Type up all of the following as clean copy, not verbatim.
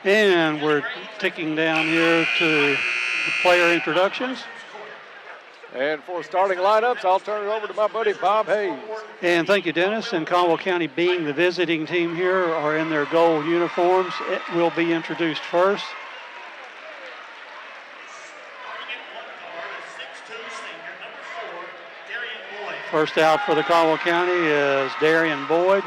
And we're ticking down here to the player introductions. And for starting lineups, I'll turn it over to my buddy Bob Hayes. And thank you, Dennis. And Caldwell County, being the visiting team here, are in their gold uniforms. It will be introduced first. First out for the Caldwell County is Darian Boyd.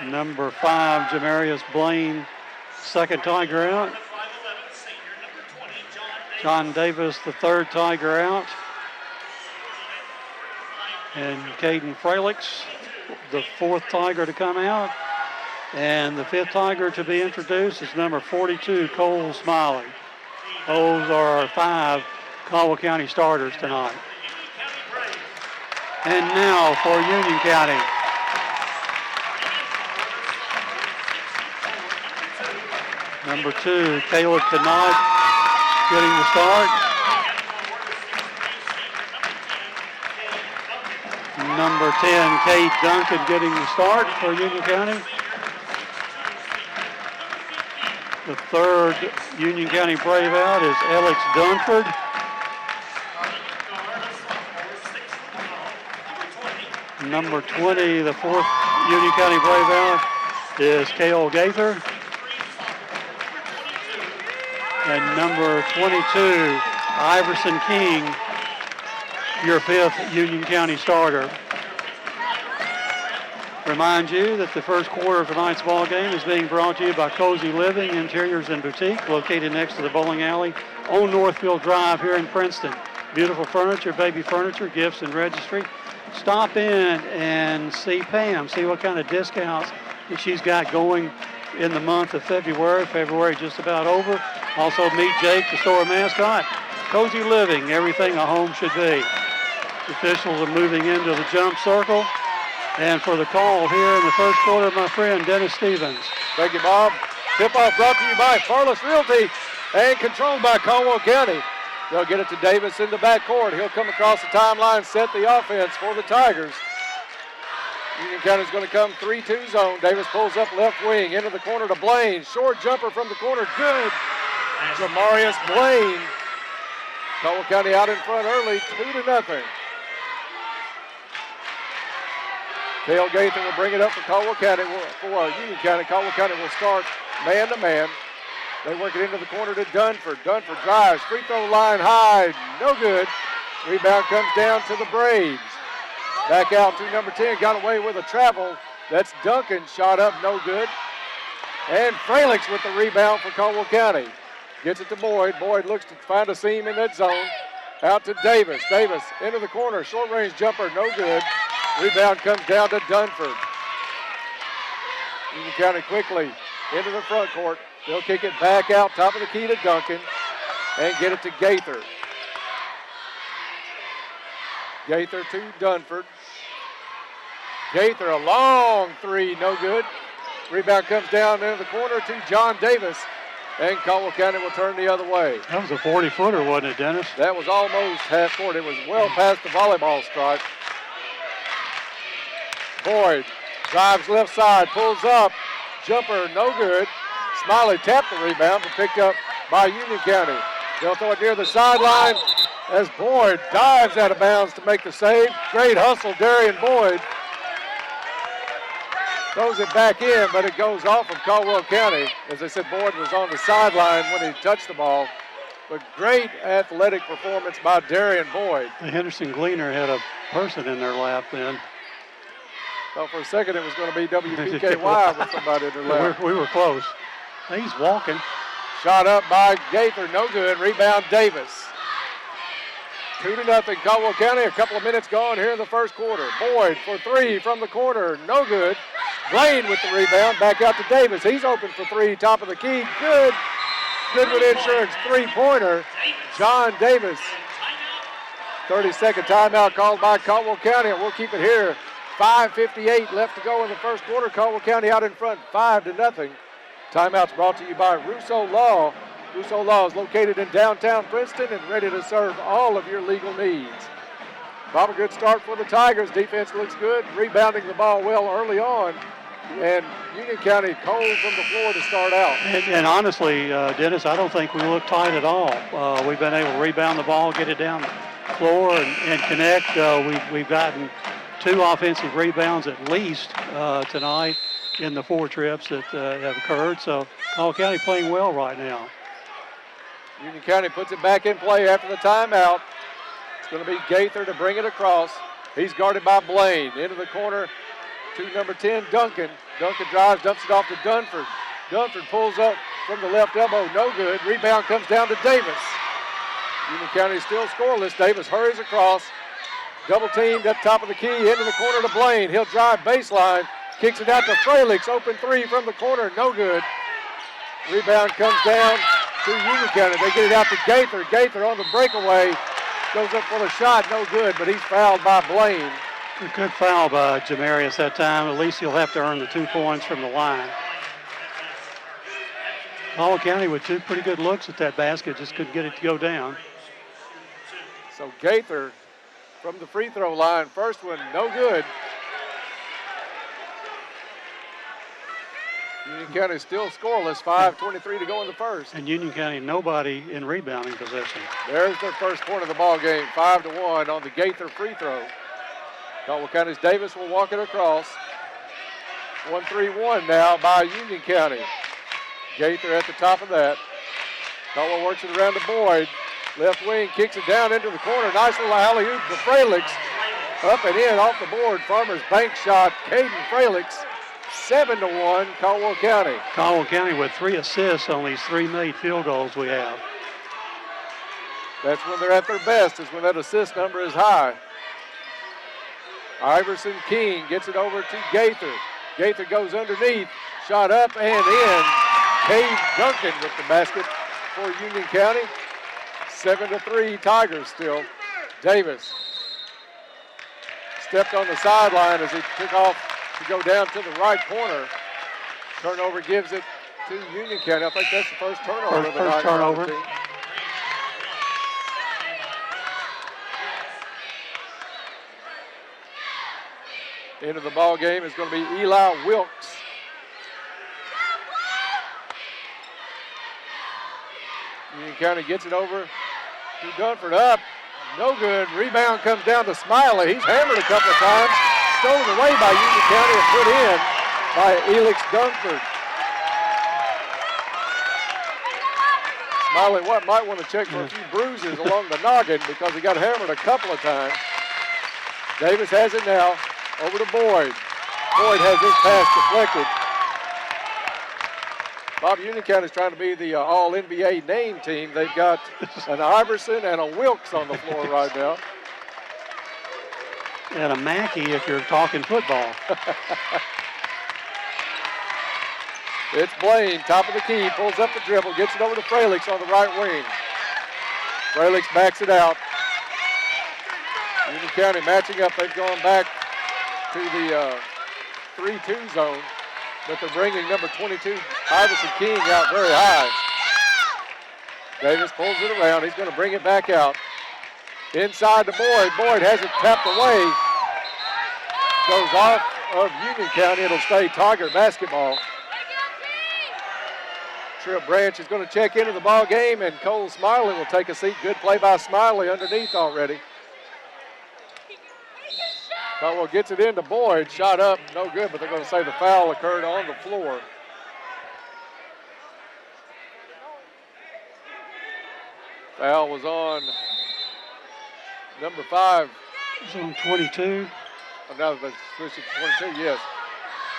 Number 5, Jamarius Blaine, second Tiger out. John Davis, the third Tiger out. And Caden Fralix, the fourth Tiger to come out. And the fifth Tiger to be introduced is number 42, Cole Smiley. Those are our 5 Caldwell County starters tonight. And now for Union County. Number 2, Caleb Canard getting the start. Number 10, Kate Duncan getting the start for Union County. The third Union County Brave out is Alex Dunford. Number 20, the fourth Union County Brave out is Cale Gaither. And number 22, Iverson King, your fifth Union County starter. Remind you that the first quarter of tonight's ball game is being brought to you by Cozy Living Interiors and Boutique, located next to the bowling alley on Northfield Drive here in Princeton. Beautiful furniture, baby furniture, gifts and registry. Stop in and see Pam, see what kind of discounts that she's got going in the month of February. February just about over. Also meet Jake, the store mascot. Cozy Living, everything a home should be. The officials are moving into the jump circle. And for the call here in the first quarter, my friend Dennis Stevens. Thank you, Bob. Tip-off brought to you by Farless Realty and controlled by Caldwell County. They'll get it to Davis in the backcourt. He'll come across the timeline, set the offense for the Tigers. Union County's going to come 3-2 zone. Davis pulls up left wing, into the corner to Blaine. Short jumper from the corner, good. Jamarius Blaine. Caldwell County out in front early, 2-0. Cale Gaither will bring it up for Caldwell County. For Union County, Caldwell County will start man-to-man. They work it into the corner to Dunford. Dunford drives, free throw line high, no good. Rebound comes down to the Braves. Back out to number 10, got away with a travel. That's Duncan, shot up, no good. And Fralix with the rebound for Caldwell County. Gets it to Boyd. Boyd looks to find a seam in that zone. Out to Davis. Davis into the corner, short range jumper, no good. Rebound comes down to Dunford. Union County quickly into the front court. They'll kick it back out, top of the key to Duncan, and get it to Gaither. Gaither to Dunford. Gaither, a long three, no good. Rebound comes down into the corner to John Davis, and Caldwell County will turn the other way. That was a 40-footer, wasn't it, Dennis? That was almost half court. It was well past the volleyball stripe. Boyd drives left side, pulls up, jumper, no good. Smiley tapped the rebound, but picked up by Union County. They'll throw it near the sideline as Boyd dives out of bounds to make the save. Great hustle, Darian Boyd. Throws it back in, but it goes off of Caldwell County. As I said, Boyd was on the sideline when he touched the ball. But great athletic performance by Darian Boyd. The Henderson Gleaner had a person in their lap then. Well, for a second it was going to be WPKY with somebody in their lap. We were close. He's walking. Shot up by Gaither, no good. Rebound Davis. 2-0 Caldwell County. A couple of minutes gone here in the first quarter. Boyd for three from the corner, no good. Blaine with the rebound, back out to Davis. He's open for three, top of the key, good. Goodwood Insurance three-pointer. John Davis. 30-second timeout called by Caldwell County, and we'll keep it here. 5:58 left to go in the first quarter. Caldwell County out in front, 5-0. Timeout's brought to you by Russo Law. Russo Law is located in downtown Princeton and ready to serve all of your legal needs. Bob, a good start for the Tigers. Defense looks good, rebounding the ball well early on. And Union County cold from the floor to start out. And honestly, Dennis, I don't think we look tight at all. We've been able to rebound the ball, get it down the floor, and connect. We've gotten 2 offensive rebounds at least tonight in the 4 trips that have occurred. So Caldwell County playing well right now. Union County puts it back in play after the timeout. It's going to be Gaither to bring it across. He's guarded by Blaine. Into the corner to number 10, Duncan. Duncan drives, dumps it off to Dunford. Dunford pulls up from the left elbow, no good. Rebound comes down to Davis. Union County still scoreless. Davis hurries across. Double teamed at top of the key, into the corner to Blaine. He'll drive baseline, kicks it out to Frelick's. Open 3 from the corner, no good. Rebound comes down to Union County. They get it out to Gaither. Gaither on the breakaway. Goes up for the shot, no good, but he's fouled by Blaine. A good foul by Jamarius that time. At least he'll have to earn the 2 points from the line. Caldwell County with 2 pretty good looks at that basket, just couldn't get it to go down. So Gaither from the free throw line. First one, no good. Union County still scoreless, 5:23 to go in the first. And Union County, nobody in rebounding position. There's their first point of the ball game, 5-1 on the Gaither free throw. Caldwell County's Davis will walk it across. 1-3-1 now by Union County. Gaither at the top of that. Caldwell works it around to Boyd. Left wing kicks it down into the corner. Nice little alley-oop to Frelick's. Up and in off the board. Farmer's bank shot. Caden Frelick's. 7-1 Caldwell County. Caldwell County with 3 assists on these 3 made field goals we have. That's when they're at their best, is when that assist number is high. Iverson King gets it over to Gaither. Gaither goes underneath. Shot up and in. Cade Duncan with the basket for Union County. 7-3 Tigers still. Davis stepped on the sideline as he took off to go down to the right corner. Turnover gives it to Union County. I think that's the first turnover of the night. First turnover. Into the ball game is going to be Eli Wilkes. Union County gets it over to Dunford. Up, no good. Rebound comes down to Smiley. He's hammered a couple of times. Stolen away by Union County and put in by Elix Dunford. Smiley might want to check for a few bruises along the noggin because he got hammered a couple of times. Davis has it now. Over to Boyd. Boyd has his pass deflected. Bob, Union County is trying to be the all-NBA name team. They've got an Iverson and a Wilkes on the floor right now. And a Mackey if you're talking football. It's Blaine, top of the key, pulls up the dribble, gets it over to Frelick's on the right wing. Frelick's backs it out. Union County matching up. They've gone back to the 3-2 zone, but they're bringing number 22, Iverson King, out very high. Davis pulls it around. He's going to bring it back out. Inside to Boyd. Boyd has it tapped away. Goes off of Union County. It'll stay Tiger basketball. Tripp Branch is going to check into the ball game, and Cole Smiley will take a seat. Good play by Smiley underneath already. Caldwell gets it into Boyd. Shot up, no good, but they're going to say the foul occurred on the floor. Foul was on number 5. It's on 22. Oh, now they switched it to 22, yes.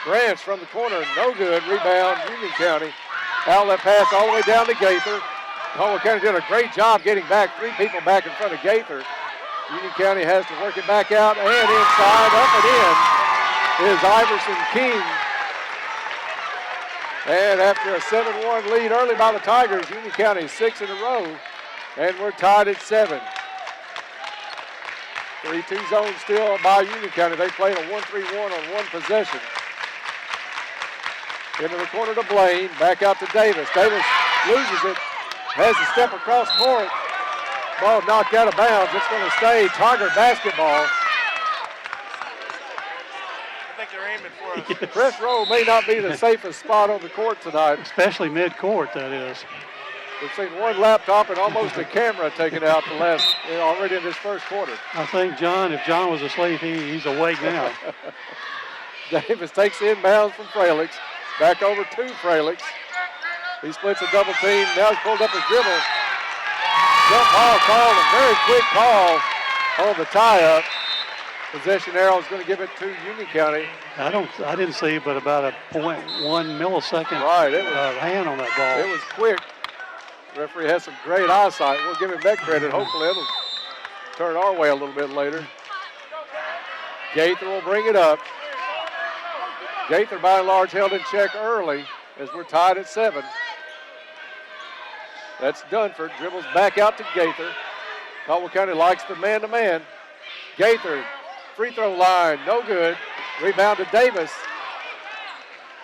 Branch from the corner, no good. Rebound, Union County. Outlet pass all the way down to Gaither. Caldwell County did a great job getting back 3 people back in front of Gaither. Union County has to work it back out and inside, up and in is Iverson King. And after a 7-1 lead early by the Tigers, Union County 6 in a row, and we're tied at 7. 3-2 zone still by Union County. They played a 1-3-1 on one possession. Into the corner to Blaine, back out to Davis. Davis loses it, has to step across court. Ball knocked out of bounds. It's going to stay Tigard basketball. I think they're aiming for us. Yes. Press row may not be the safest spot on the court tonight. Especially mid-court, that is. We've seen one laptop and almost a camera taken out already in this first quarter. I think if John was asleep, he's awake now. Davis takes the inbounds from Fralix. Back over to Fralix. He splits a double team. Now he's pulled up his dribble. Jump ball called, a very quick call on the tie-up. Possession arrow is going to give it to Union County. I didn't see but about a 0.1 millisecond Right, it was, hand on that ball. It was quick. The referee has some great eyesight. We'll give him that credit. Hopefully it'll turn our way a little bit later. Gaither will bring it up. Gaither by and large held in check early as we're tied at 7. That's Dunford. Dribbles back out to Gaither. Caldwell County likes the man-to-man. Gaither, free throw line, no good. Rebound to Davis.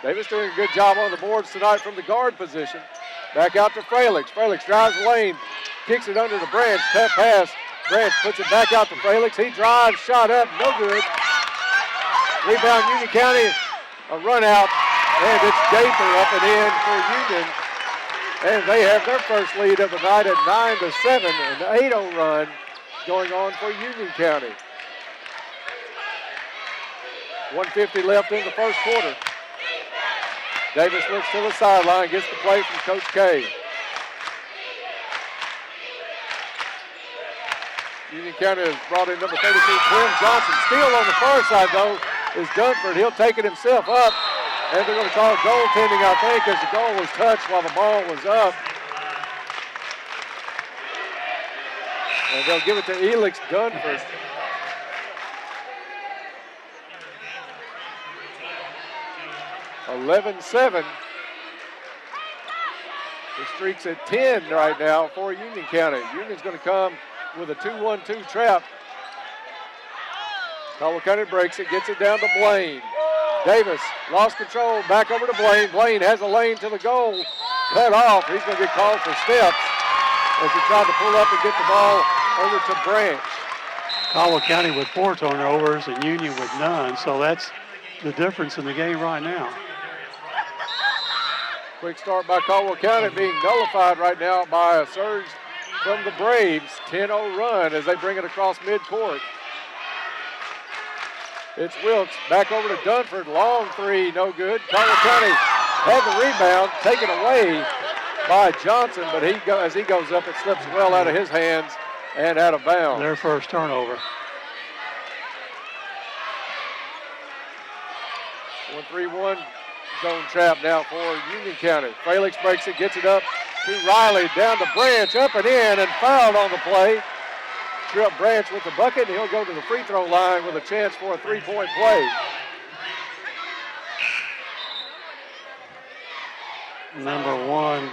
Davis doing a good job on the boards tonight from the guard position. Back out to Fralix. Fralix drives the lane, kicks it under to Branch. Tough pass. Branch puts it back out to Fralix. He drives, shot up, no good. Rebound Union County, a run out, and it's Gaither up and in for Union. And they have their first lead of the night at 9-7, an 8-0 run going on for Union County. 1:50 left in the first quarter. Davis looks to the sideline, gets the play from Coach K. Union County has brought in number 32, Clem Johnson. Steal on the far side, though, is Dunford. He'll take it himself up, and they're going to call goaltending, I think, as the goal was touched while the ball was up. And they'll give it to Elix Dunford. (11-7). The streak's at 10 right now for Union County. Union's going to come with a 2-1-2 trap. Caldwell County breaks it, gets it down to Blaine. Davis lost control, back over to Blaine. Blaine has a lane to the goal, cut off. He's going to get called for steps as he tried to pull up and get the ball over to Branch. Caldwell County with 4 turnovers and Union with none, so that's the difference in the game right now. Quick start by Caldwell County being nullified right now by a surge from the Braves. 10-0 run as they bring it across midcourt. It's Wilkes back over to Dunford. Long three, no good. Caldwell County had the rebound taken away by Johnson, but as he goes up, it slips well out of his hands and out of bounds. Their first turnover. 1-3-1 zone trap now for Union County. Fralix breaks it, gets it up to Riley, down to Branch, up and in, and fouled on the play. Trip Branch with the bucket, and he'll go to the free throw line with a chance for a three-point play. Number 1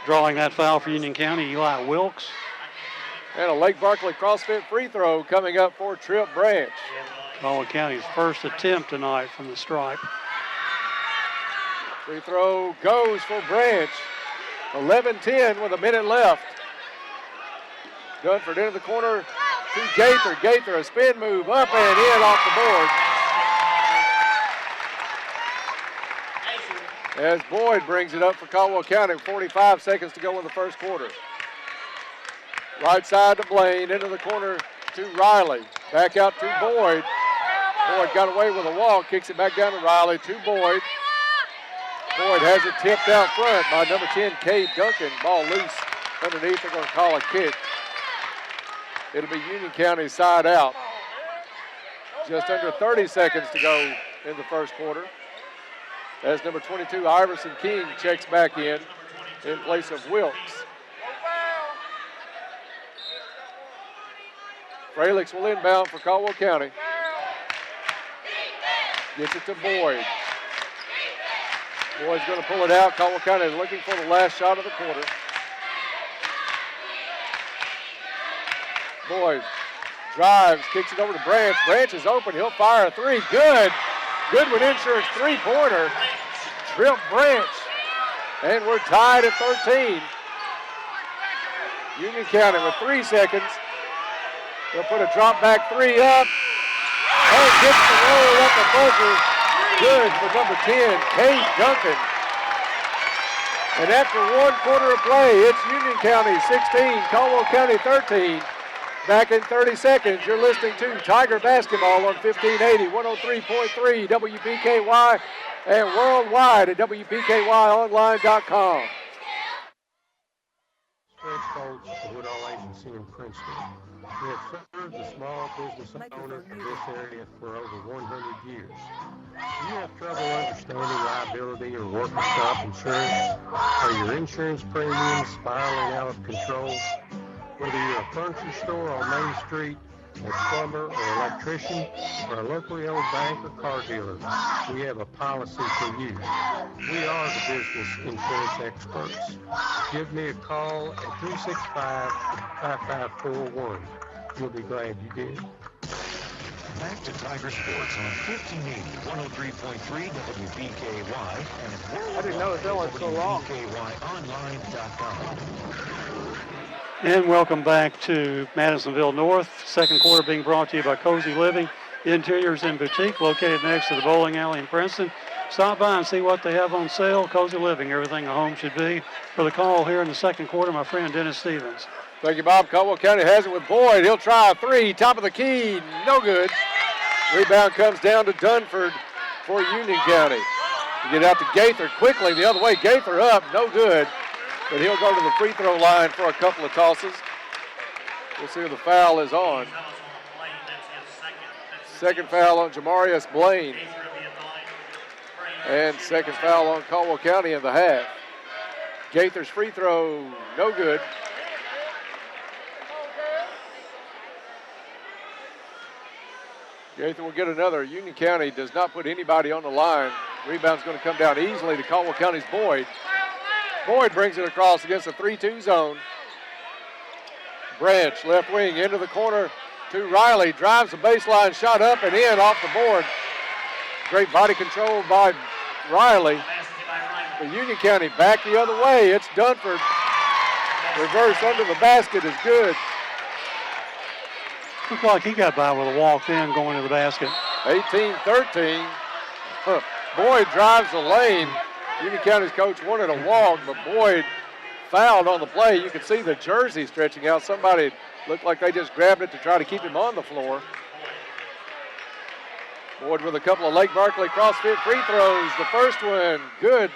drawing that foul for Union County, Eli Wilkes. And a Lake Barkley CrossFit free throw coming up for Trip Branch. Caldwell County's first attempt tonight from the stripe. Free throw goes for Branch. 11-10 with a minute left. Dunford into the corner to Gaither. Gaither, a spin move up and in off the board. As Boyd brings it up for Caldwell County, 45 seconds to go in the first quarter. Right side to Blaine, into the corner to Riley. Back out to Boyd. Boyd got away with a walk, kicks it back down to Riley, to Boyd. Boyd has it tipped out front by number 10, Cade Duncan. Ball loose underneath, they're going to call a kick. It'll be Union County side out. Just under 30 seconds to go in the first quarter. As number 22, Iverson King, checks back in place of Wilkes. Fralix will inbound for Caldwell County. Gets it to Boyd. Boyd's going to pull it out. Caldwell County is looking for the last shot of the quarter. Boyd drives, kicks it over to Branch. Branch is open. He'll fire a three. Good. Goodwin Insurance three-pointer. Trip Branch. And we're tied at 13. Union County with 3 seconds. They'll put a drop back three up. And gets the roll at the buzzer. Good for number 10, Kate Duncan. And after 1 quarter of play, it's Union County 16, Caldwell County 13. Back in 30 seconds, you're listening to Tiger Basketball on 1580, 103.3 WPKY, and worldwide at WPKYonline.com. Fred Coates, the Woodall Agency in Princeton. We have served the small business owners of this area for over 100 years. Do you have trouble understanding liability or workers' comp insurance? Are your insurance premiums spiraling out of control? Whether you're a furniture store on Main Street, a plumber or electrician, or a locally owned bank or car dealer, we have a policy for you. We are the business insurance experts. Give me a call at 365-5541. You'll be glad you did. Back to Tiger Sports on 1580, 103.3 WPKY and at I didn't know that was so long. WPKYonline.com. And welcome back to Madisonville North. Second quarter being brought to you by Cozy Living, Interiors and Boutique, located next to the bowling alley in Princeton. Stop by and see what they have on sale. Cozy Living, everything a home should be. For the call here in the second quarter, my friend Dennis Stevens. Thank you, Bob. Caldwell County has it with Boyd. He'll try a three, top of the key, no good. Rebound comes down to Dunford for Union County. You get out to Gaither quickly the other way. Gaither up, no good. But he'll go to the free throw line for a couple of tosses. We'll see if the foul is on. Second foul on Jamarius Blaine. And second foul on Caldwell County in the half. Gaither's free throw, no good. Gaither will get another. Union County does not put anybody on the line. Rebound's going to come down easily to Caldwell County's Boyd. Boyd brings it across against the 3-2 zone. Branch, left wing, into the corner to Riley. Drives the baseline, shot up and in off the board. Great body control by Riley. The Union County back the other way. It's Dunford. Reverse under the basket is good. Looked like he got by with a walk in going to the basket. 18-13. Boyd drives the lane. Union County's coach wanted a walk, but Boyd fouled on the play. You can see the jersey stretching out. Somebody looked like they just grabbed it to try to keep him on the floor. Boyd with a couple of Lake Barkley CrossFit free throws. The first one, good.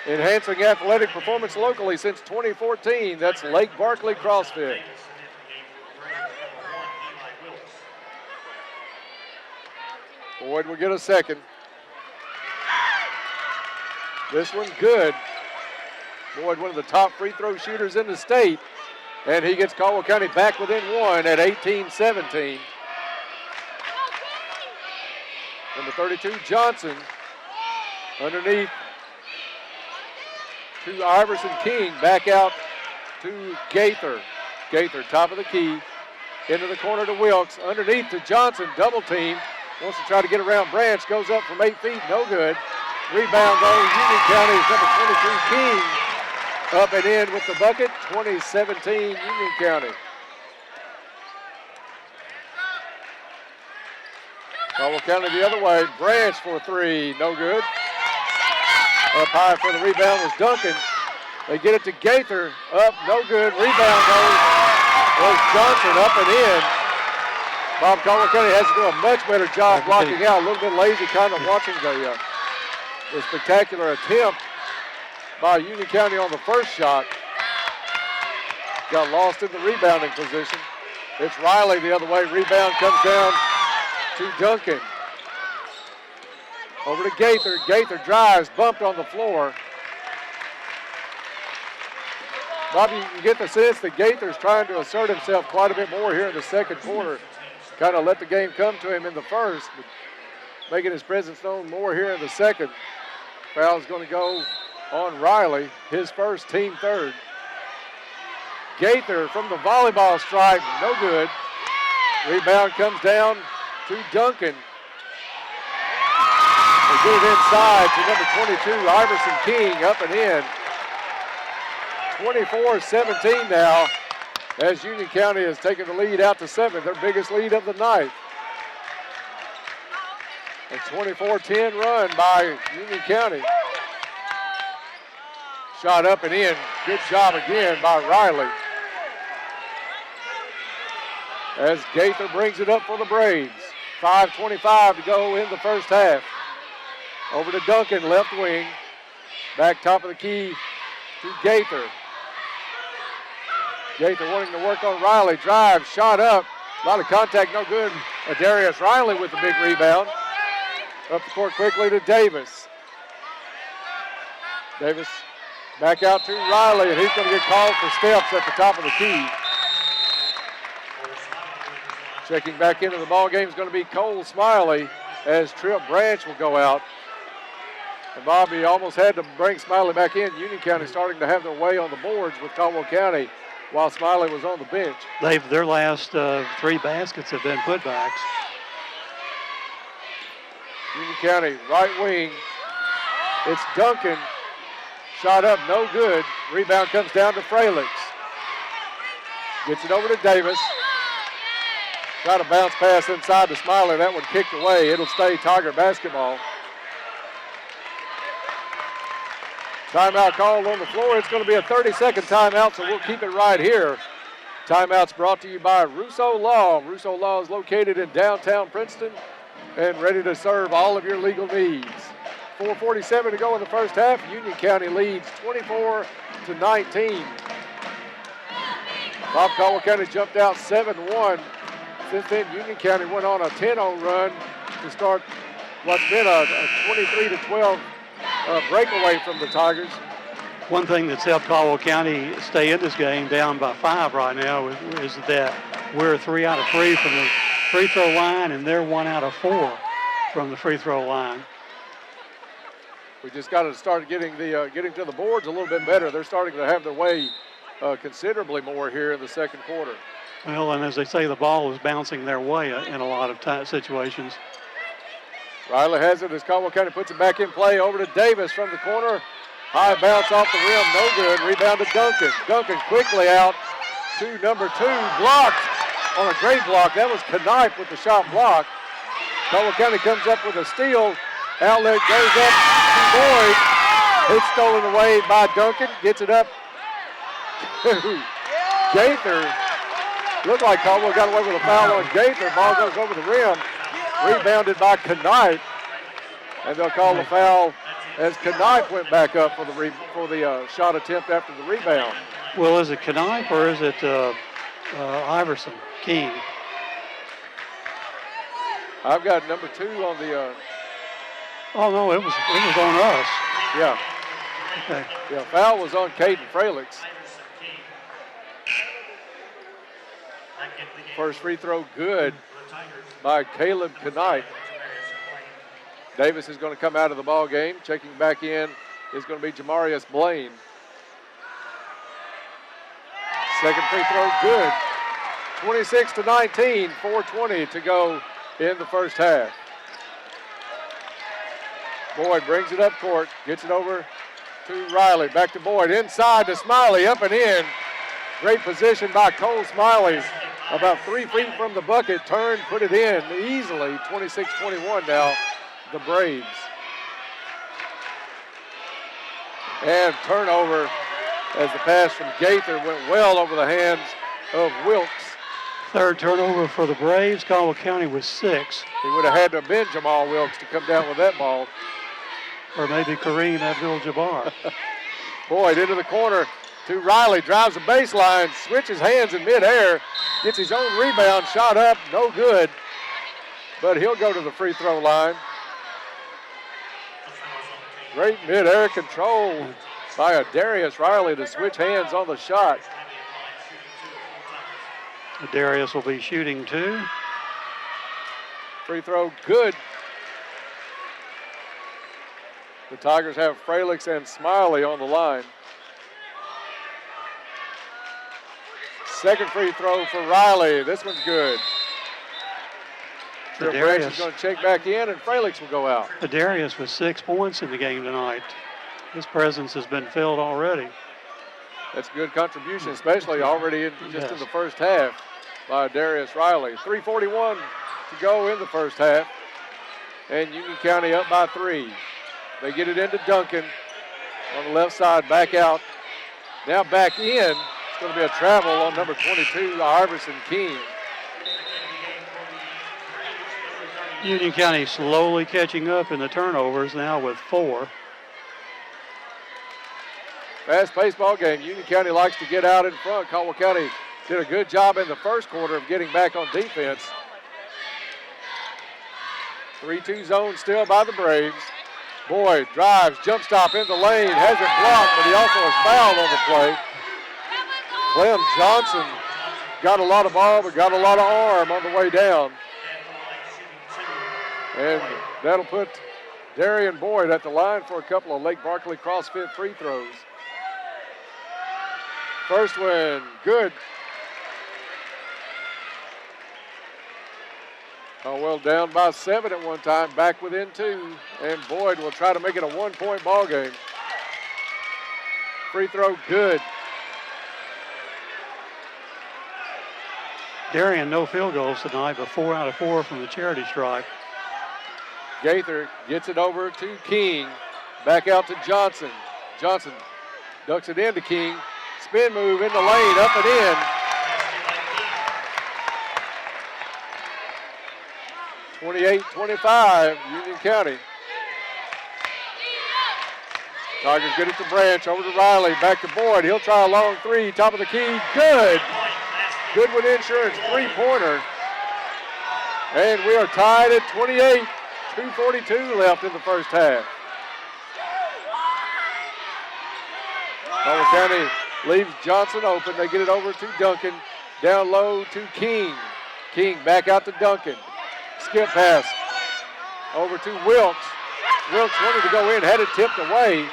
Enhancing athletic performance locally since 2014. That's Lake Barkley CrossFit. Boyd will get a second. This one good. Boyd, one of the top free throw shooters in the state. And he gets Caldwell County back within one at 18-17. Number 32, Johnson. Underneath to Iverson King. Back out to Gaither. Gaither, top of the key. Into the corner to Wilkes. Underneath to Johnson, double team. Wants to try to get around Branch. Goes up from 8 feet, no good. Rebound though, Union County's number 23, King. Up and in with the bucket, 2017 Union County. Caldwell County the other way. Branch for three, no good. Up high for the rebound was Duncan. They get it to Gaither, up, no good. Rebound though was Johnson, up and in. Bob, Caldwell County has to do a much better job blocking out. A little bit lazy kind of watching the spectacular attempt by Union County on the first shot. Got lost in the rebounding position. It's Riley the other way. Rebound comes down to Duncan. Over to Gaither. Gaither drives, bumped on the floor. Bobby, you get the sense that Gaither's trying to assert himself quite a bit more here in the second quarter. Kind of let the game come to him in the first, but making his presence known more here in the second. Foul's going to go on Riley, his first, team third. Gaither from the volleyball stripe, no good. Rebound comes down to Duncan. They get it inside to number 22, Iverson King, up and in. 24-17 now, as Union County has taken the lead out to 7, their biggest lead of the night. A 24-10 run by Union County. Shot up and in. Good job again by Riley. As Gaither brings it up for the Braves. 5:25 to go in the first half. Over to Duncan, left wing. Back top of the key to Gaither. Gaither wanting to work on Riley. Drive, shot up. A lot of contact, no good. Darius Riley with the big rebound. Up the court quickly to Davis. Davis back out to Riley, and he's going to get called for steps at the top of the key. Checking back into the ball game is going to be Cole Smiley, as Tripp Branch will go out. And Bobby almost had to bring Smiley back in. Union County starting to have their way on the boards with Caldwell County while Smiley was on the bench. Their last 3 baskets have been putbacks. Union County right wing. It's Duncan. Shot up, no good. Rebound comes down to Fralix. Gets it over to Davis. Got a bounce pass inside to Smiley. That one kicked away. It'll stay Tiger basketball. Timeout called on the floor. It's going to be a 30-second timeout, so we'll keep it right here. Timeout's brought to you by Russo Law. Russo Law is located in downtown Princeton and ready to serve all of your legal needs. 4:47 to go in the first half. Union County leads 24-19. Bob Caldwell County jumped out 7-1. Since then, Union County went on a 10-0 run to start what's been a 23-12 breakaway from the Tigers. One thing that's helped Caldwell County stay in this game down by 5 right now is that we're 3 out of 3 from the free throw line, and they're 1 out of 4 from the free throw line. We just got to start getting to the boards a little bit better. They're starting to have their way considerably more here in the second quarter. Well, and as they say, the ball is bouncing their way in a lot of situations. Riley has it as Caldwell County puts it back in play. Over to Davis from the corner. High bounce off the rim, no good. Rebound to Duncan. Duncan quickly out to number 2. Blocked on a great block. That was Knipe with the shot block. Caldwell County comes up with a steal. Outlet goes up to Boyd. It's stolen away by Duncan. Gets it up to Gaither. Looked like Caldwell got away with a foul on Gaither. Ball goes over the rim. Rebounded by Knipe. And they'll call the foul as Knipe went back up for the shot attempt after the rebound. Well, is it Knipe or is it Iverson, King? I've got number 2 on the... Oh, no, it was on us. Yeah. Okay. Yeah, foul was on Caden Fralix. First free throw good by Caleb Knipe. Davis is going to come out of the ball game. Checking back in is going to be Jamarius Blaine. Second free throw good. 26-19, 4:20 to go in the first half. Boyd brings it up court, gets it over to Riley. Back to Boyd, inside to Smiley, up and in. Great position by Cole Smiley. About 3 feet from the bucket, turned, put it in easily. 26-21 now, the Braves. And turnover as the pass from Gaither went well over the hands of Wilkes. Third turnover for the Braves. Caldwell County was 6. He would have had to have been Jamal Wilkes to come down with that ball. Or maybe Kareem Abdul-Jabbar. Boyd into the corner to Riley, drives the baseline, switches hands in midair, gets his own rebound, shot up, no good. But he'll go to the free throw line. Great midair control by a Darius Riley to switch hands on the shot. Darius will be shooting 2. Free throw good. The Tigers have Fralix and Smiley on the line. Second free throw for Riley. This one's good. Tripp Branch is going to check back in, and Fralix will go out. Darius with 6 points in the game tonight. His presence has been filled already. That's a good contribution, especially already in the first half by Darius Riley. 3:41 to go in the first half. And Union County up by 3. They get it into Duncan on the left side, back out. Now back in. It's going to be a travel on number 22, Iverson King. Union County slowly catching up in the turnovers now with 4. Fast-paced ball game. Union County likes to get out in front. Caldwell County did a good job in the first quarter of getting back on defense. 3-2 zone still by the Braves. Boyd drives, jump stop in the lane, has it blocked, but he also is fouled on the play. Clem Johnson got a lot of ball, but got a lot of arm on the way down. And that'll put Darian Boyd at the line for a couple of Lake Barkley CrossFit free throws. First one, good. Caldwell down by 7 at one time, back within 2, and Boyd will try to make it a 1-point ball game. Free throw, good. Darien, no field goals tonight, but 4 out of 4 from the charity stripe. Gaither gets it over to King. Back out to Johnson. Johnson ducks it into King. Spin move in the lane, up and in. 28-25, Union County. Tigers get it to Branch, over to Riley, back to Boyd. He'll try a long 3, top of the key, good. Goodwin Insurance 3-pointer. And we are tied at 28, 2:42 left in the first half. Caldwell County leaves Johnson open. They get it over to Duncan. Down low to King. King back out to Duncan. Skip pass over to Wilkes. Wilkes wanted to go in, had it tipped away.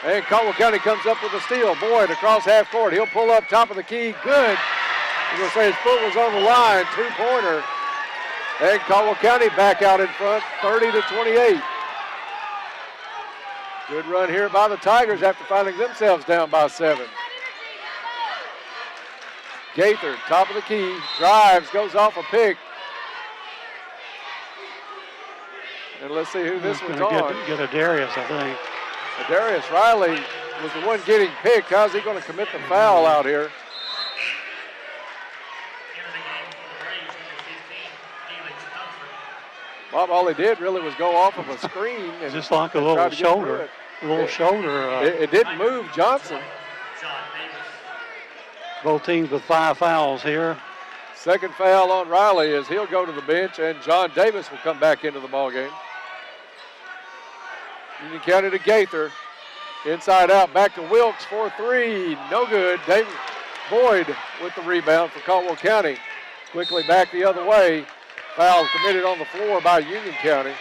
And Caldwell County comes up with a steal. Boyd across half court. He'll pull up top of the key. Good. I'm going to say his foot was on the line. 2-pointer. And Caldwell County back out in front, 30-28. Good run here by the Tigers after finding themselves down by 7. Gaither, top of the key, drives, goes off a pick. And let's see who this one's on. Get a Darius, I think. Darius Riley was the one getting picked. How's he going to commit the foul out here? Bob, all he did really was go off of a screen. And just like a little shoulder. It didn't move Johnson. Both teams with 5 fouls here. Second foul on Riley as he'll go to the bench, and John Davis will come back into the ballgame. Union County to Gaither. Inside out, back to Wilkes for 3. No good. Boyd with the rebound for Caldwell County. Quickly back the other way. Foul committed on the floor by Union County.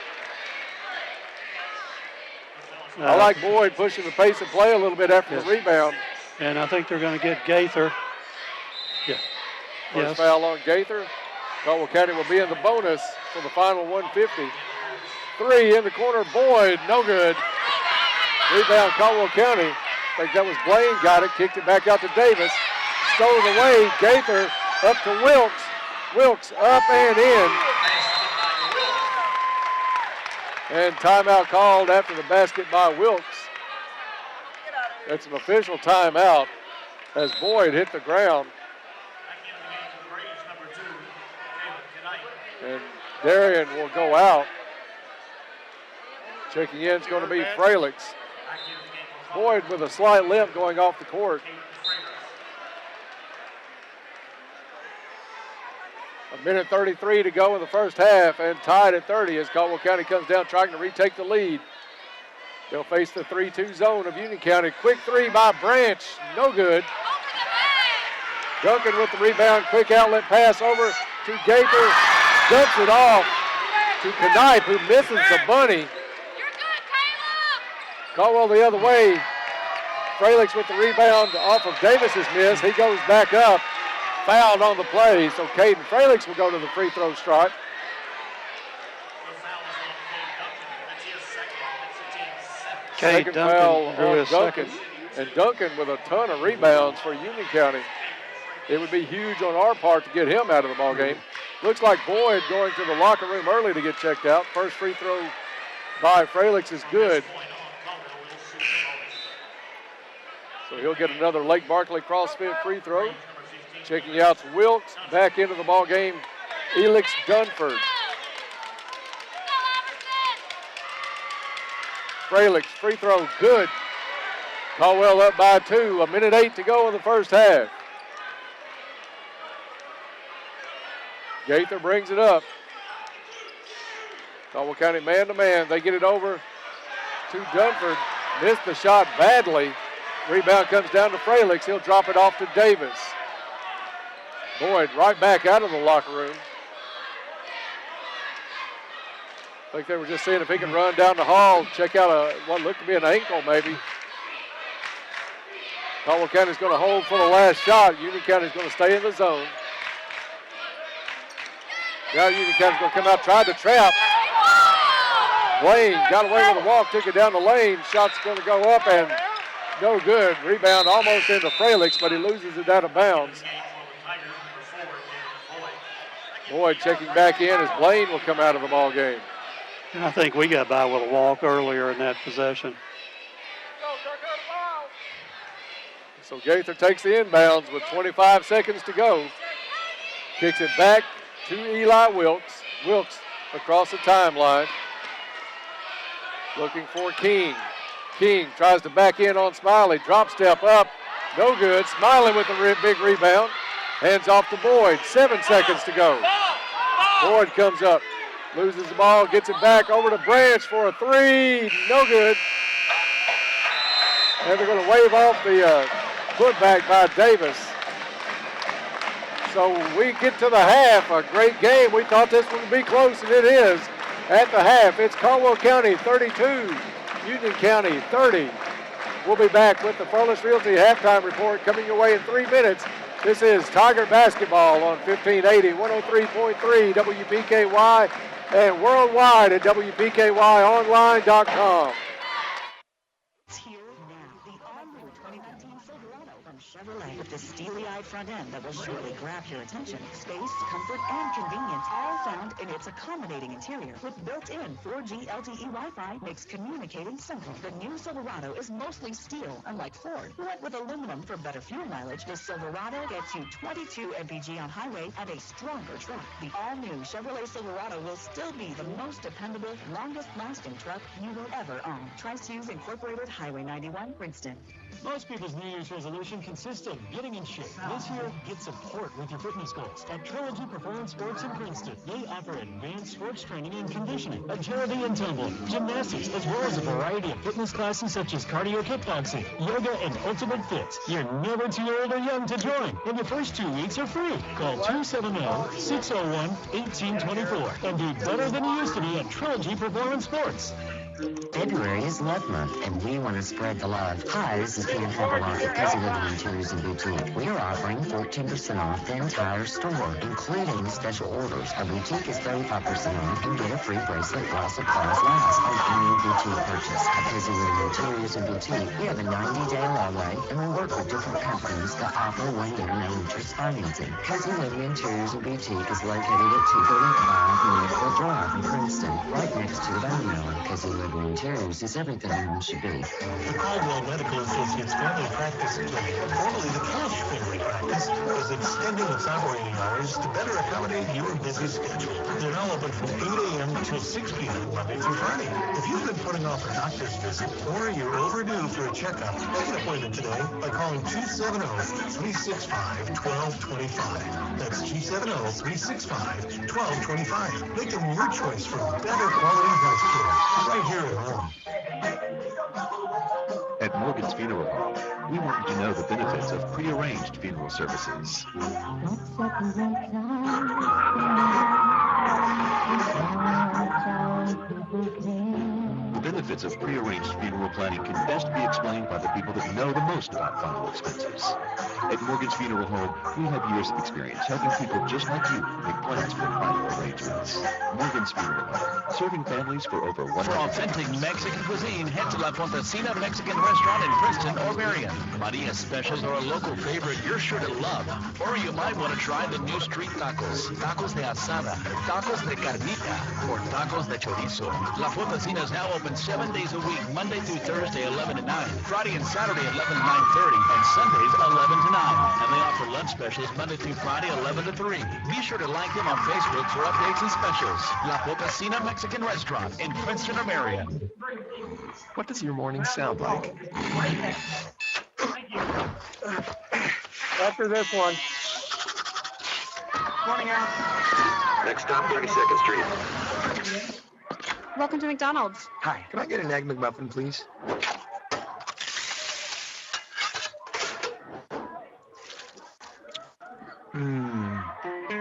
I like Boyd pushing the pace of play a little bit after the rebound. And I think they're going to get Gaither. Yeah. First foul on Gaither. Caldwell County will be in the bonus for the final 150. 3 in the corner, Boyd, no good. Rebound Caldwell County. I think that was Blaine got it, kicked it back out to Davis. Stole it away, Gaither up to Wilkes. Wilkes up and in. And timeout called after the basket by Wilkes. It's an official timeout as Boyd hit the ground. And Darian will go out. Checking in is going to be Fralix. Boyd with a slight limp going off the court. A minute 33 to go in the first half, and tied at 30 as Caldwell County comes down trying to retake the lead. They'll face the 3-2 zone of Union County. Quick 3 by Branch, no good. Duncan with the rebound, quick outlet pass over to Gaither. Dumps it off to Knipe, who misses the bunny. Caldwell the other way. Fralix with the rebound off of Davis's miss. He goes back up. Fouled on the play, so Caden Fralix will go to the free throw stripe. Second foul on Duncan. And Duncan with a ton of rebounds for Union County. It would be huge on our part to get him out of the ball game. Looks like Boyd going to the locker room early to get checked out. First free throw by Fralix is good. So he'll get another Lake Barkley CrossFit free throw. Checking out Wilkes. Back into the ball game, Elix Dunford. Fralix free throw good. Caldwell up by 2. 1:08 to go in the first half. Gaither brings it up. Caldwell County man-to-man. They get it over to Dunford. Missed the shot badly. Rebound comes down to Fralix. He'll drop it off to Davis. Boyd right back out of the locker room. I think they were just seeing if he can run down the hall, check out what looked to be an ankle maybe. Caldwell County's going to hold for the last shot. Union County's going to stay in the zone. Now Union County's going to come out, tried to trap. Blaine got away with a walk, took it down the lane. Shot's going to go up and no good. Rebound almost into Fralix, but he loses it out of bounds. Boyd checking back in as Blaine will come out of the ball game. And I think we got by with a walk earlier in that possession. So Gaither takes the inbounds with 25 seconds to go. Kicks it back to Eli Wilkes. Wilkes across the timeline. Looking for King. King tries to back in on Smiley. Drop step up. No good. Smiley with the big rebound. Hands off to Boyd. 7 seconds to go. Boyd comes up. Loses the ball. Gets it back over to Branch for a 3. No good. And they're going to wave off the putback by Davis. So we get to the half. A great game. We thought this one would be close, and it is. At the half, it's Caldwell County 32, Union County 30. We'll be back with the Furnace Realty halftime report coming your way in 3 minutes. This is Tiger Basketball on 1580, 103.3 WPKY, and worldwide at WPKYonline.com. Chevrolet with the steely-eyed front end that will surely grab your attention. Space, comfort, and convenience all found in its accommodating interior. With built-in 4G LTE Wi-Fi makes communicating simple. The new Silverado is mostly steel, unlike Ford, who went with aluminum for better fuel mileage. The Silverado gets you 22 mpg on highway and a stronger truck. The all-new Chevrolet Silverado will still be the most dependable, longest-lasting truck you will ever own. Tri-Su's Incorporated, Highway 91, Princeton. Most people's New Year's resolution consists of getting in shape. This year, get support with your fitness goals. At Trilogy Performance Sports in Princeton, they offer advanced sports training and conditioning, agility and tumbling, gymnastics, as well as a variety of fitness classes such as cardio kickboxing, yoga, and ultimate fit. You're never too old or young to join, and your first 2 weeks are free. Call 270-601-1824 and do better than you used to be at Trilogy Performance Sports. February is Love Month, and we want to spread the love. Hi, this is Pam Pepperlock at Cozy Living Interiors and Boutique. We are offering 14% off the entire store, including special orders. Our boutique is 35% off and get a free bracelet while supplies last on any boutique purchase. At Cozy Living Interiors and Boutique, we have a 90-day layaway, and we work with different companies that offer 1 year no interest financing. Cozy Living Interiors and Boutique is located at 235 Northfield Drive in Princeton, right next to the bone mill. Cozy Living Interiors is everything one should be. The Caldwell Medical Associates Family Practice Clinic, formerly the Cash Family Practice, is extending its operating hours to better accommodate your busy schedule. They're now open from 8 a.m. till 6 p.m. Monday through Friday. If you've been putting off a doctor's visit or you're overdue for a checkup, make an appointment today by calling 270-365-1225. That's 270-365-1225. Make them your choice for better quality health care right here at home. At Morgan's Funeral Home, we want you to know the benefits of prearranged funeral services. The benefits of prearranged funeral planning can best be explained by the people that know the most about final expenses. At Morgan's Funeral Home, we have years of experience helping people just like you make plans for final arrangements. Morgan's Funeral Home, serving families for over 100 For authentic Mexican cuisine, head to La Fontecina Mexican Restaurant in Princeton or Marion. Maria's specials are a local favorite you're sure to love. Or you might want to try the new street tacos. Tacos de asada, tacos de carnita, or tacos de chorizo. La Fontecina is now open 7 days a week, Monday through Thursday, 11 to 9, Friday and Saturday, 11 to 9:30, and Sundays, 11 to 9. And they offer lunch specials Monday through Friday, 11 to 3. Be sure to like them on Facebook for updates and specials. La Fontecina Mexican Restaurant in Princeton or Marion. What does your morning sound like? After this one. Morning, Al. Next stop, 32nd Street. Welcome to McDonald's. Hi, can I get an Egg McMuffin, please?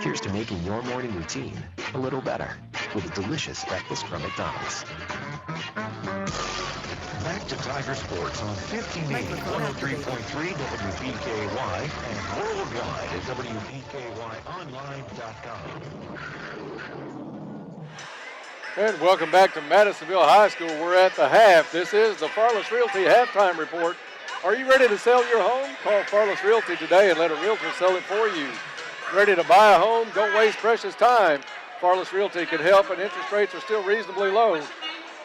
Here's to making your morning routine a little better with a delicious breakfast from McDonald's. Back to Tiger Sports on 1580, 103.3 WPKY and worldwide at WPKYonline.com. And welcome back to Madisonville High School. We're at the half. This is the Farless Realty Halftime Report. Are you ready to sell your home? Call Farless Realty today and let a realtor sell it for you. Ready to buy a home? Don't waste precious time. Farless Realty can help, and interest rates are still reasonably low.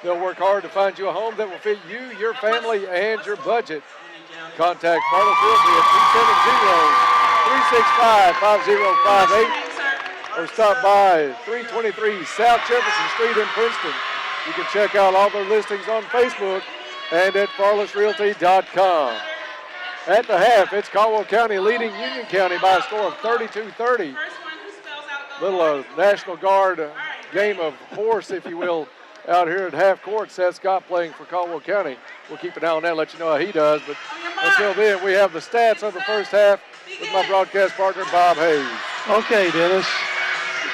They'll work hard to find you a home that will fit you, your family, and your budget. Contact Farless Realty at 270-365-5058 or stop by 323 South Jefferson Street in Princeton. You can check out all their listings on Facebook and at farlessrealty.com. At the half, it's Caldwell County leading Union County by a score of 32-30. Little National Guard game of horse, if you will, out here at half court. Seth Scott playing for Caldwell County. We'll keep an eye on that, let you know how he does. But until then, we have the stats of the first half with my broadcast partner, Bob Hayes. Okay, Dennis.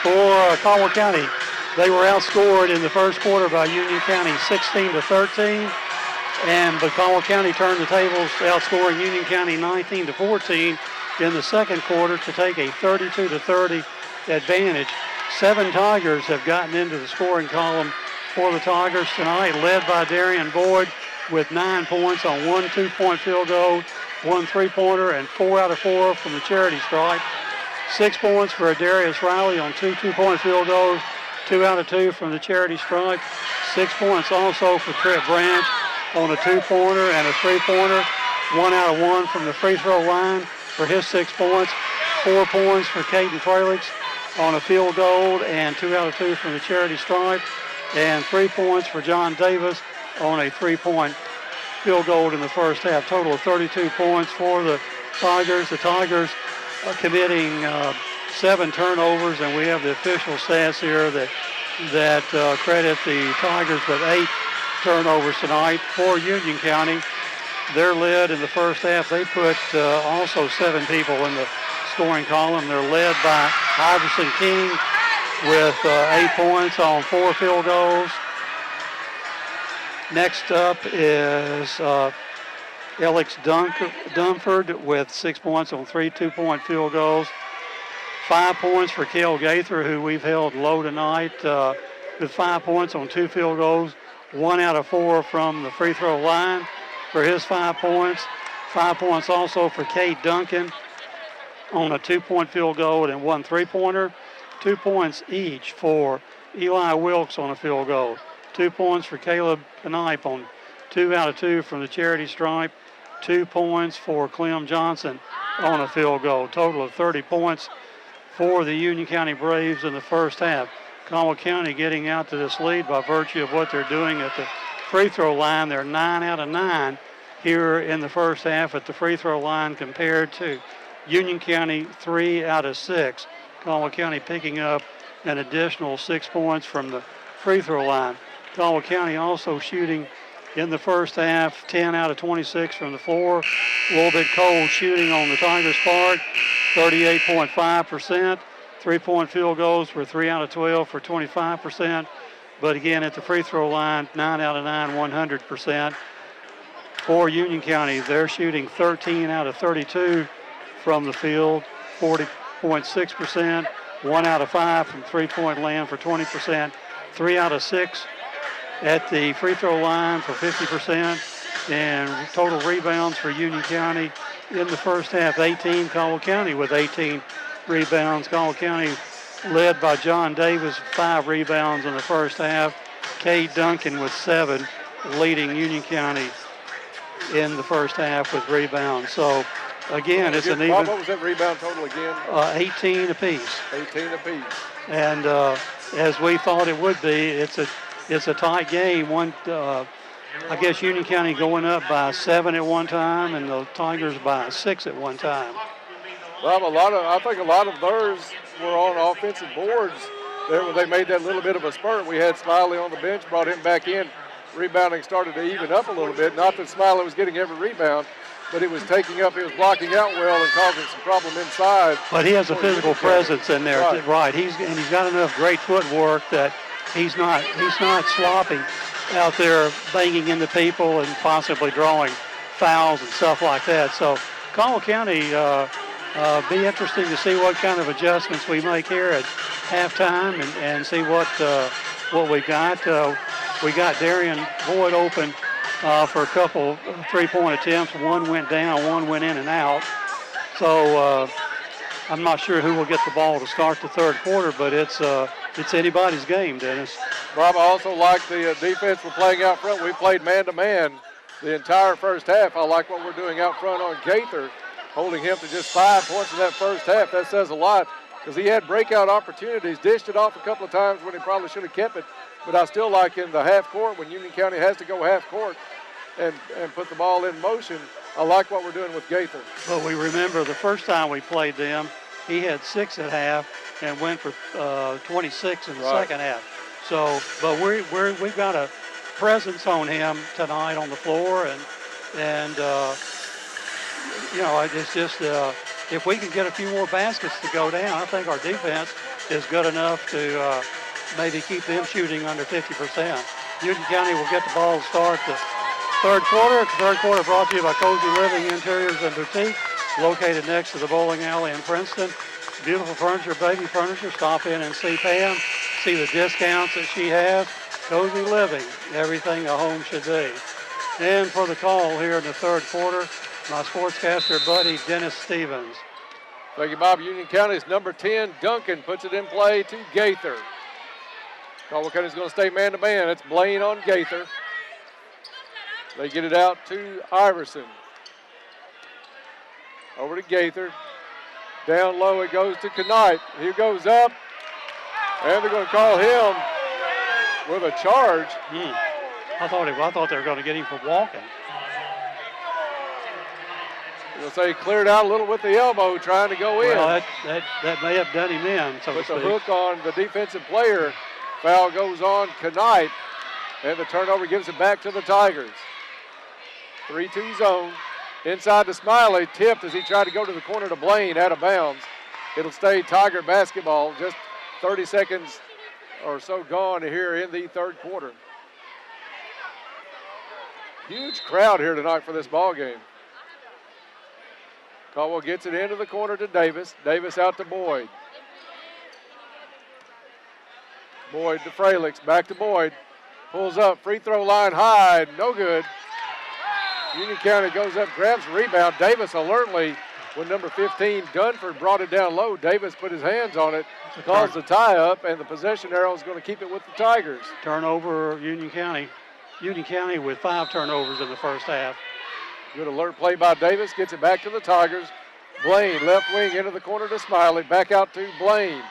For Caldwell County, they were outscored in the first quarter by Union County 16-13. But Caldwell County turned the tables, outscoring Union County 19-14 in the second quarter to take a 32-30 advantage. 7 Tigers have gotten into the scoring column for the Tigers tonight, led by Darian Boyd with 9 points on 1 2-point field goal, 1 3-pointer, and 4 out of 4 from the charity stripe. 6 points for Darius Riley on 2 2-point field goals, 2 out of 2 from the charity stripe. 6 points also for Trent Branch on a 2-pointer and a 3-pointer, 1 out of 1 from the free throw line for his 6 points. 4 points for Caden Fralix on a field goal and 2 out of 2 from the charity stripe, and 3 points for John Davis on a 3-point field goal in the first half. Total of 32 points for the Tigers. The Tigers are committing 7 turnovers, and we have the official stats here that credit the Tigers with 8 turnovers tonight. For Union County, they're led in the first half. They put also 7 people in the scoring column. They're led by Iverson King with 8 points on 4 field goals. Next up is Alex Dunford with 6 points on 3 2-point field goals. 5 points for Cale Gaither, who we've held low tonight, with 5 points on 2 field goals. 1 out of 4 from the free throw line for his 5 points. 5 points also for Cade Duncan on a 2-point field goal and 1 3-pointer. 2 points each for Eli Wilkes on a field goal. 2 points for Caleb Knipe on 2 out of 2 from the charity stripe. 2 points for Clem Johnson on a field goal. Total of 30 points for the Union County Braves in the first half. Caldwell County getting out to this lead by virtue of what they're doing at the free throw line. They're 9 out of 9 here in the first half at the free throw line compared to Union County 3 out of 6. Caldwell County picking up an additional 6 points from the free throw line. Caldwell County also shooting in the first half 10 out of 26 from the floor. A little bit cold shooting on the Tigers' part, 38.5%. 3-point field goals were 3 out of 12 for 25%. But again, at the free throw line, 9 out of 9, 100%. For Union County, they're shooting 13 out of 32 from the field, 40.6%. 1 out of 5 from three-point land for 20%. 3 out of 6 at the free throw line for 50%. And total rebounds for Union County in the first half, 18. Caldwell County with 18 rebounds. Caldwell County led by John Davis, 5 rebounds in the first half. Cade Duncan with 7, leading Union County in the first half with rebounds. So again, it's an even. What was that rebound total again? 18 apiece. 18 apiece. And as we thought it would be, it's a tight game. I guess Union County going up by 7 at one time, and the Tigers by 6 at one time. Well, I think a lot of theirs were on offensive boards. There when they made that little bit of a spurt. We had Smiley on the bench, brought him back in. Rebounding started to even up a little bit. Not that Smiley was getting every rebound, but he was taking up, he was blocking out well and causing some problem inside. But he has a physical presence in there, right? He's got enough great footwork that he's not sloppy out there banging into people and possibly drawing fouls and stuff like that. So Caldwell County, be interesting to see what kind of adjustments we make here at halftime and see what we got. We got Darian Boyd open for a couple three-point attempts. One went down, one went in and out. So I'm not sure who will get the ball to start the third quarter, but it's anybody's game, Dennis. Bob, I also like the defense we're playing out front. We played man-to-man the entire first half. I like what we're doing out front on Gaither, holding him to just 5 points in that first half. That says a lot because he had breakout opportunities, dished it off a couple of times when he probably should have kept it. But I still like in the half court when Union County has to go half court and put the ball in motion. I like what we're doing with Gaither. But we remember the first time we played them, he had 6 at half and went for 26 in the second half. So, but we've got a presence on him tonight on the floor, and it's just if we can get a few more baskets to go down, I think our defense is good enough to maybe keep them shooting under 50%. Union County will get the ball to start the third quarter. The third quarter brought to you by Cozy Living Interiors and Boutique, located next to the bowling alley in Princeton. Beautiful furniture, baby furniture. Stop in and see Pam. See the discounts that she has. Cozy Living, everything a home should be. And for the call here in the third quarter, my sportscaster buddy, Dennis Stevens. Thank you, Bob. Union County's number 10, Duncan, puts it in play to Gaither. Caldwell County's going to stay man-to-man. It's Blaine on Gaither. They get it out to Iverson. Over to Gaither. Down low it goes to Knight. He goes up, and they're going to call him with a charge. I thought they were going to get him for walking. They'll say he cleared out a little with the elbow trying to go in. Well, that may have done him in, so to speak. With the hook on the defensive player. Foul goes on Knight, and the turnover gives it back to the Tigers. 3-2 zone. Inside to Smiley, tipped as he tried to go to the corner to Blaine, out of bounds. It'll stay Tiger basketball. Just 30 seconds or so gone here in the third quarter. Huge crowd here tonight for this ball game. Caldwell gets it into the corner to Davis. Davis out to Boyd. Boyd to Fralix, back to Boyd. Pulls up, free throw line high, no good. Union County goes up, grabs the rebound. Davis alertly, when number 15, Dunford, brought it down low. Davis put his hands on it, caused the tie-up, and the possession arrow is going to keep it with the Tigers. Turnover, Union County. Union County with 5 turnovers in the first half. Good alert play by Davis, gets it back to the Tigers. Blaine, left wing into the corner to Smiley, back out to Blaine.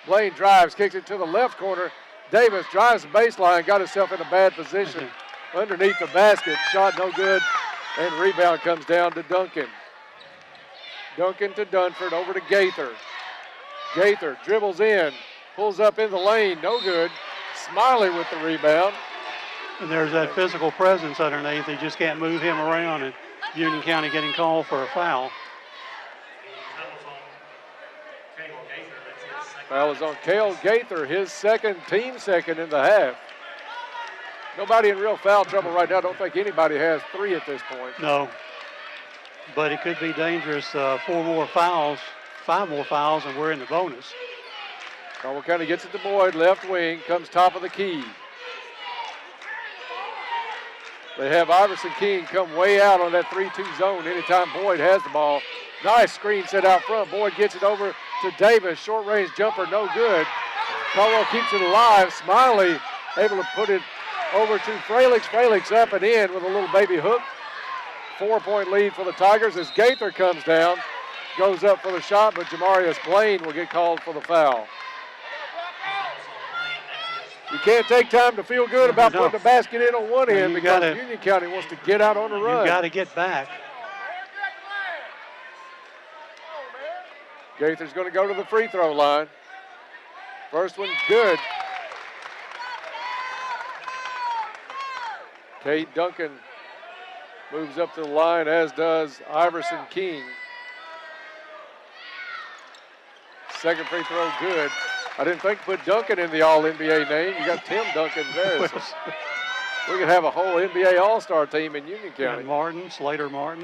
Blaine drives, kicks it to the left corner. Davis drives the baseline, got himself in a bad position underneath the basket. Shot no good, and rebound comes down to Duncan. Duncan to Dunford, over to Gaither. Gaither dribbles in, pulls up in the lane, no good. Smiley with the rebound. And there's that physical presence underneath. They just can't move him around, and Union County getting called for a foul. Foul is on Cale Gaither, his second, team second in the half. Nobody in real foul trouble right now. I don't think anybody has 3 at this point. No. But it could be dangerous. 4 more fouls, 5 more fouls, and we're in the bonus. Caldwell County gets it to Boyd, left wing, comes top of the key. They have Iverson King come way out on that 3-2 zone anytime Boyd has the ball. Nice screen set out front. Boyd gets it over to Davis. Short range jumper, no good. Caldwell keeps it alive. Smiley able to put it over to Fralix. Fralix up and in with a little baby hook. 4-point lead for the Tigers as Gaither comes down. Goes up for the shot, but Jamarius Blaine will get called for the foul. You can't take time to feel good about putting the basket in on one end because Union County wants to get out on the run. You got to get back. Gaither's going to go to the free throw line. First one good. Kate Duncan moves up to the line, as does Iverson King. Second free throw good. I didn't think to put Duncan in the All-NBA name. You got Tim Duncan there. So we could have a whole NBA All-Star team in Union County. And Martin, Slater Martin.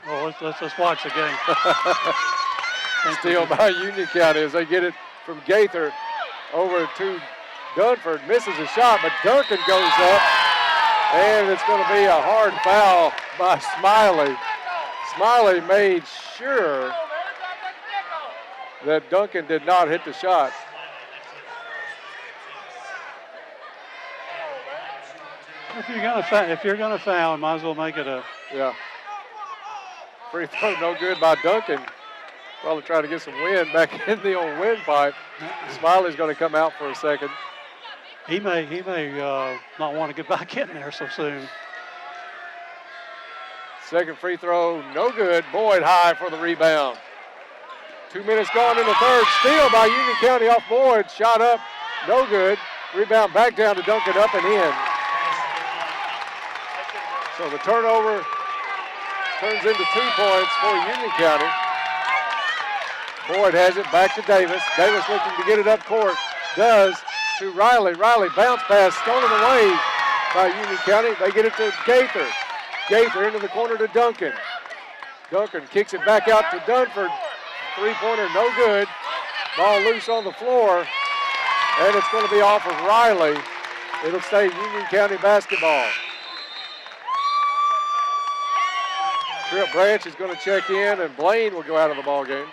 Oh, let's watch the game. Steal by Union County as they get it from Gaither over to Dunford. Misses a shot, but Duncan goes up. And it's going to be a hard foul by Smiley. Smiley made sure that Duncan did not hit the shot. If you're gonna foul, might as well make it a free throw, no good by Duncan. Probably trying to get some wind back in the old windpipe. Smiley's going to come out for a second. He may not want to get back in there so soon. Second free throw, no good. Boyd high for the rebound. 2 minutes gone in the third. Steal by Union County off Boyd. Shot up, no good. Rebound back down to Duncan, up and in. So the turnover turns into 2 points for Union County. Boyd has it back to Davis. Davis looking to get it up court. Does to Riley. Riley bounce pass stolen away by Union County. They get it to Gaither. Gaither into the corner to Duncan. Duncan kicks it back out to Dunford. Three-pointer, no good. Ball loose on the floor. And it's going to be off of Riley. It'll stay Union County basketball. Trip Branch is going to check in, and Blaine will go out of the ball game.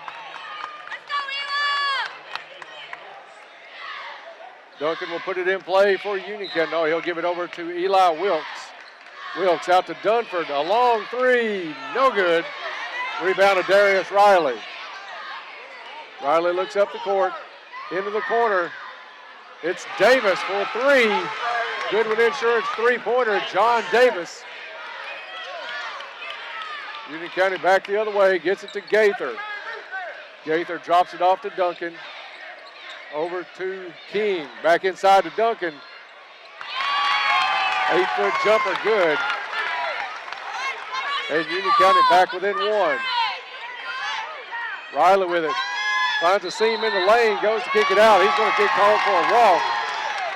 Duncan will put it in play for Union County. No, he'll give it over to Eli Wilkes. Wilkes out to Dunford. A long three. No good. Rebound to Darius Riley. Riley looks up the court. Into the corner. It's Davis for three. Goodwin Insurance three-pointer. John Davis. Union County back the other way. Gets it to Gaither. Gaither drops it off to Duncan. Over to King. Back inside to Duncan. 8-foot jumper good. And Union County back within one. Riley with it. Finds a seam in the lane. Goes to kick it out. He's going to get called for a walk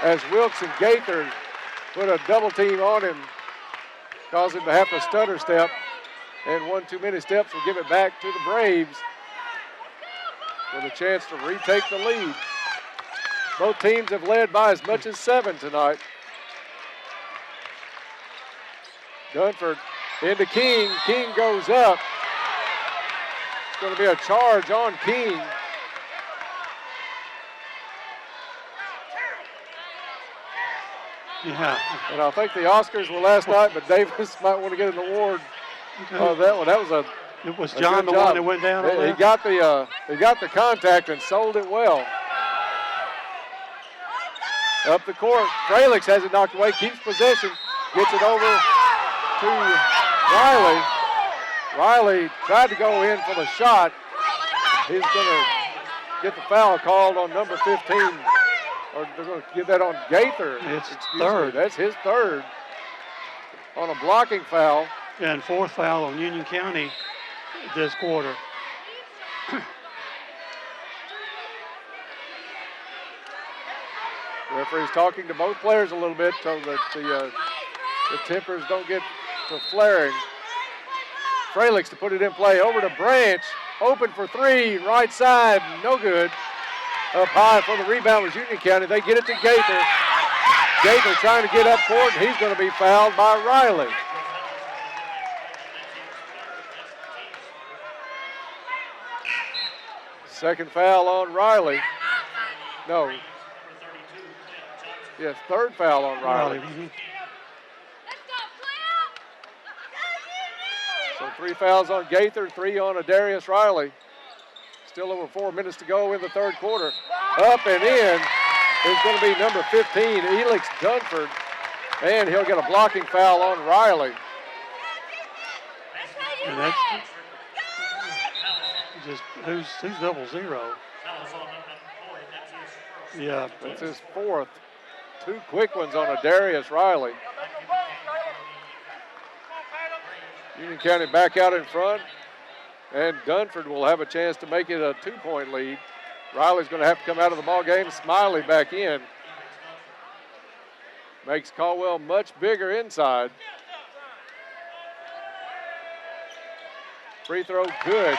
as Wilkes and Gaither put a double team on him. Cause him to have to stutter step. And 1 too many steps will give it back to the Braves with a chance to retake the lead. Both teams have led by as much as 7 tonight. Dunford into King. King goes up. It's going to be a charge on King. Yeah. And I think the Oscars were last night, but Davis might want to get an award of that one. That was It was John the one that went down on He got the contact and sold it well. Up the court. Fralix has it knocked away, keeps possession, gets it over to Riley. Riley tried to go in for the shot. He's going to get the foul called on number 15. Or they're going to get that on Gaither. It's third. That's his third on a blocking foul. And fourth foul on Union County this quarter. Referee's talking to both players a little bit so that the tempers don't get to flaring. Frelick's to put it in play. Over to Branch. Open for three. Right side. No good. Up high for the rebound was Union County. They get it to Gaither. Gaither trying to get up court, and he's going to be fouled by Riley. Second foul on Riley. No. Yes, third foul on Riley. So 3 fouls on Gaither, 3 on Adarius Riley. Still over 4 minutes to go in the third quarter. Up and in is going to be number 15, Elix Dunford. And he'll get a blocking foul on Riley. And that's just, who's 0-0? Yeah. That's his fourth. 2 quick ones on Adarius Riley. Union County back out in front, and Dunford will have a chance to make it a 2-point lead. Riley's going to have to come out of the ball game. Smiley back in. Makes Caldwell much bigger inside. Free throw good.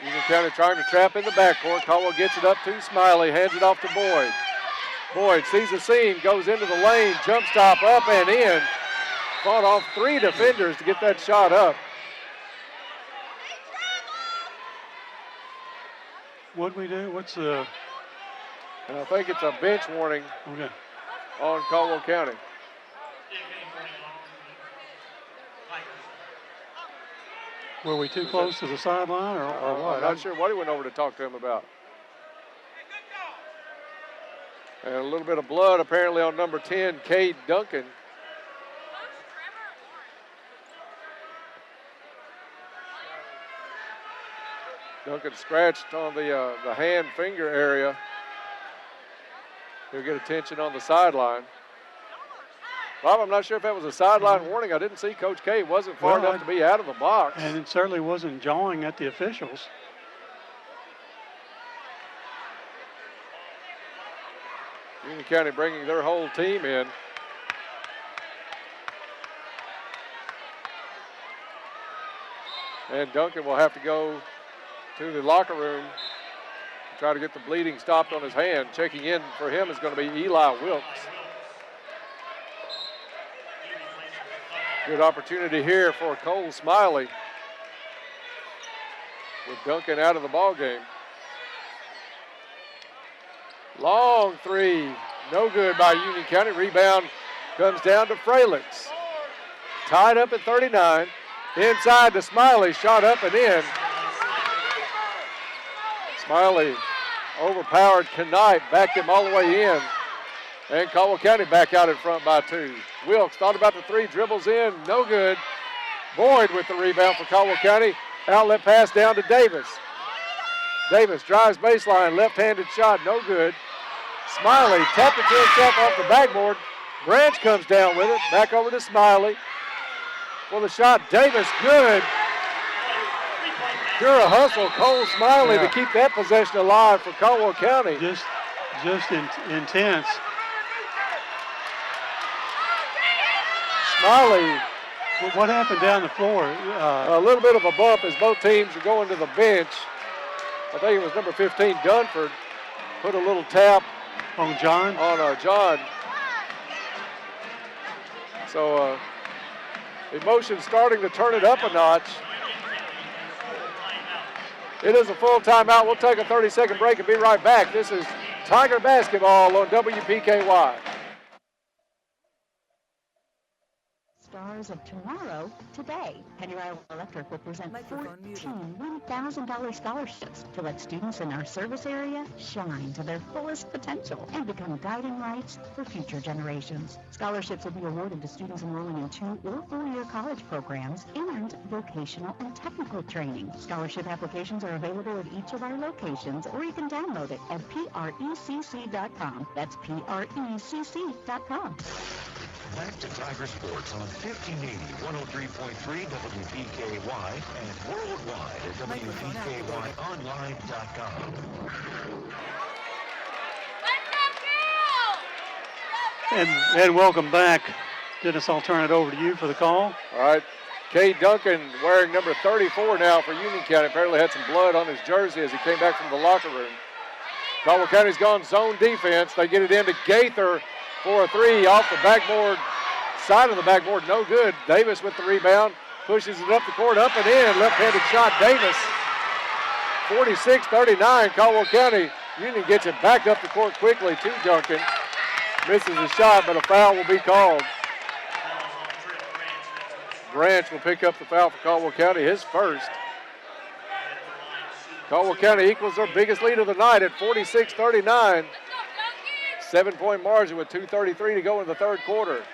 Union County trying to trap in the backcourt. Caldwell gets it up to Smiley, hands it off to Boyd. Boyd sees the seam, goes into the lane, jump stop up and in. Fought off 3 defenders to get that shot up. What'd we do? What's the? And I think it's a bench warning on Caldwell County. Were we too close to the sideline or what? I'm not sure what he went over to talk to him about. And a little bit of blood apparently on number 10, Cade Duncan. Duncan scratched on the hand finger area. He'll get attention on the sideline. Bob, I'm not sure if that was a sideline warning. I didn't see Coach K. Wasn't far enough to be out of the box. And it certainly wasn't jawing at the officials. Union County bringing their whole team in. And Duncan will have to go to the locker room to try to get the bleeding stopped on his hand. Checking in for him is going to be Eli Wilkes. Good opportunity here for Cole Smiley with Duncan out of the ball game. Long three, no good by Union County. Rebound comes down to Frelick's. Tied up at 39. Inside to Smiley, shot up and in. Smiley overpowered Knight, backed him all the way in. And Caldwell County back out in front by 2. Wilkes thought about the 3, dribbles in, no good. Boyd with the rebound for Caldwell County. Outlet pass down to Davis. Davis drives baseline, left-handed shot, no good. Smiley tapped it to himself off the backboard. Branch comes down with it, back over to Smiley. For the shot, Davis, good. Pure hustle, Cole Smiley to keep that possession alive for Caldwell County. Just intense. Smiley. What happened down the floor? A little bit of a bump as both teams are going to the bench. I think it was number 15, Dunford, put a little tap on John. John. So emotion starting to turn it up a notch. It is a full timeout. We'll take a 30-second break and be right back. This is Tiger Basketball on WPKY. Stars of tomorrow, today. Henry Iowa Electric will present 14 $1,000 scholarships to let students in our service area shine to their fullest potential and become guiding lights for future generations. Scholarships will be awarded to students enrolling in 2- or 4-year college programs and vocational and technical training. Scholarship applications are available at each of our locations, or you can download it at PRECC.com. That's PRECC.com. Back to Tiger Sports on 1580, 103.3 WBKY and worldwide at WBKYonline.com. And welcome back. Dennis, I'll turn it over to you for the call. All right. Cade Duncan wearing number 34 now for Union County. Apparently had some blood on his jersey as he came back from the locker room. Caldwell County's gone zone defense. They get it into Gaither for a three off the backboard, side of the backboard, no good. Davis with the rebound, pushes it up the court, up and in, left-handed shot, Davis. 46-39, Caldwell County. Union gets it back up the court quickly to Duncan. Misses the shot, but a foul will be called. Branch will pick up the foul for Caldwell County, his first. Caldwell County equals their biggest lead of the night at 46-39. 7-point margin with 2:33 to go in the third quarter.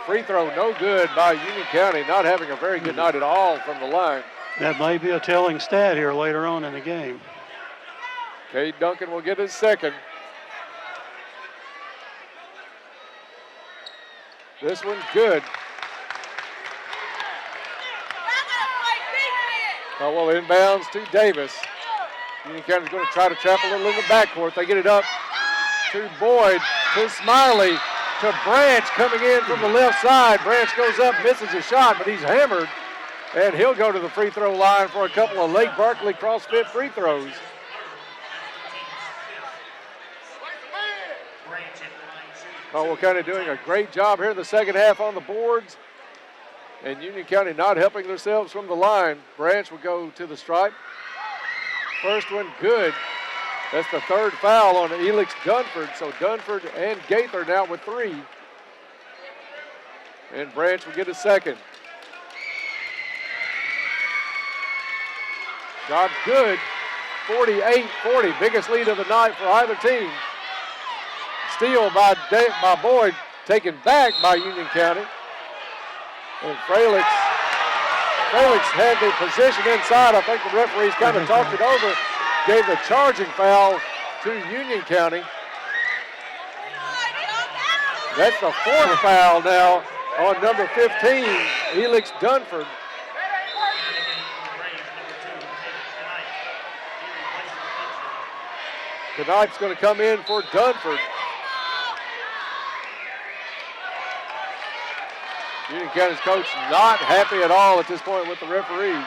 Free throw no good by Union County, not having a very good night at all from the line. That may be a telling stat here later on in the game. Cade Duncan will get his second. This one's good. Caldwell inbounds to Davis. Union County's going to try to trap a little in the backcourt. They get it up to Boyd, to Smiley, to Branch coming in from the left side. Branch goes up, misses a shot, but he's hammered. And he'll go to the free throw line for a couple of Lake Barkley CrossFit free throws. Caldwell County doing a great job here in the second half on the boards. And Union County not helping themselves from the line. Branch will go to the stripe. First one good. That's the third foul on Elix Dunford. So Dunford and Gaither now with three. And Branch will get a second. Shot good. 48-40. Biggest lead of the night for either team. Steal by Boyd. Taken back by Union County. And Fralix had the position inside. I think the referees kind of talked it over. Gave the charging foul to Union County. That's the fourth foul now on number 15, Elix Dunford. Tonight's going to come in for Dunford. Union County's coach not happy at all at this point with the referees.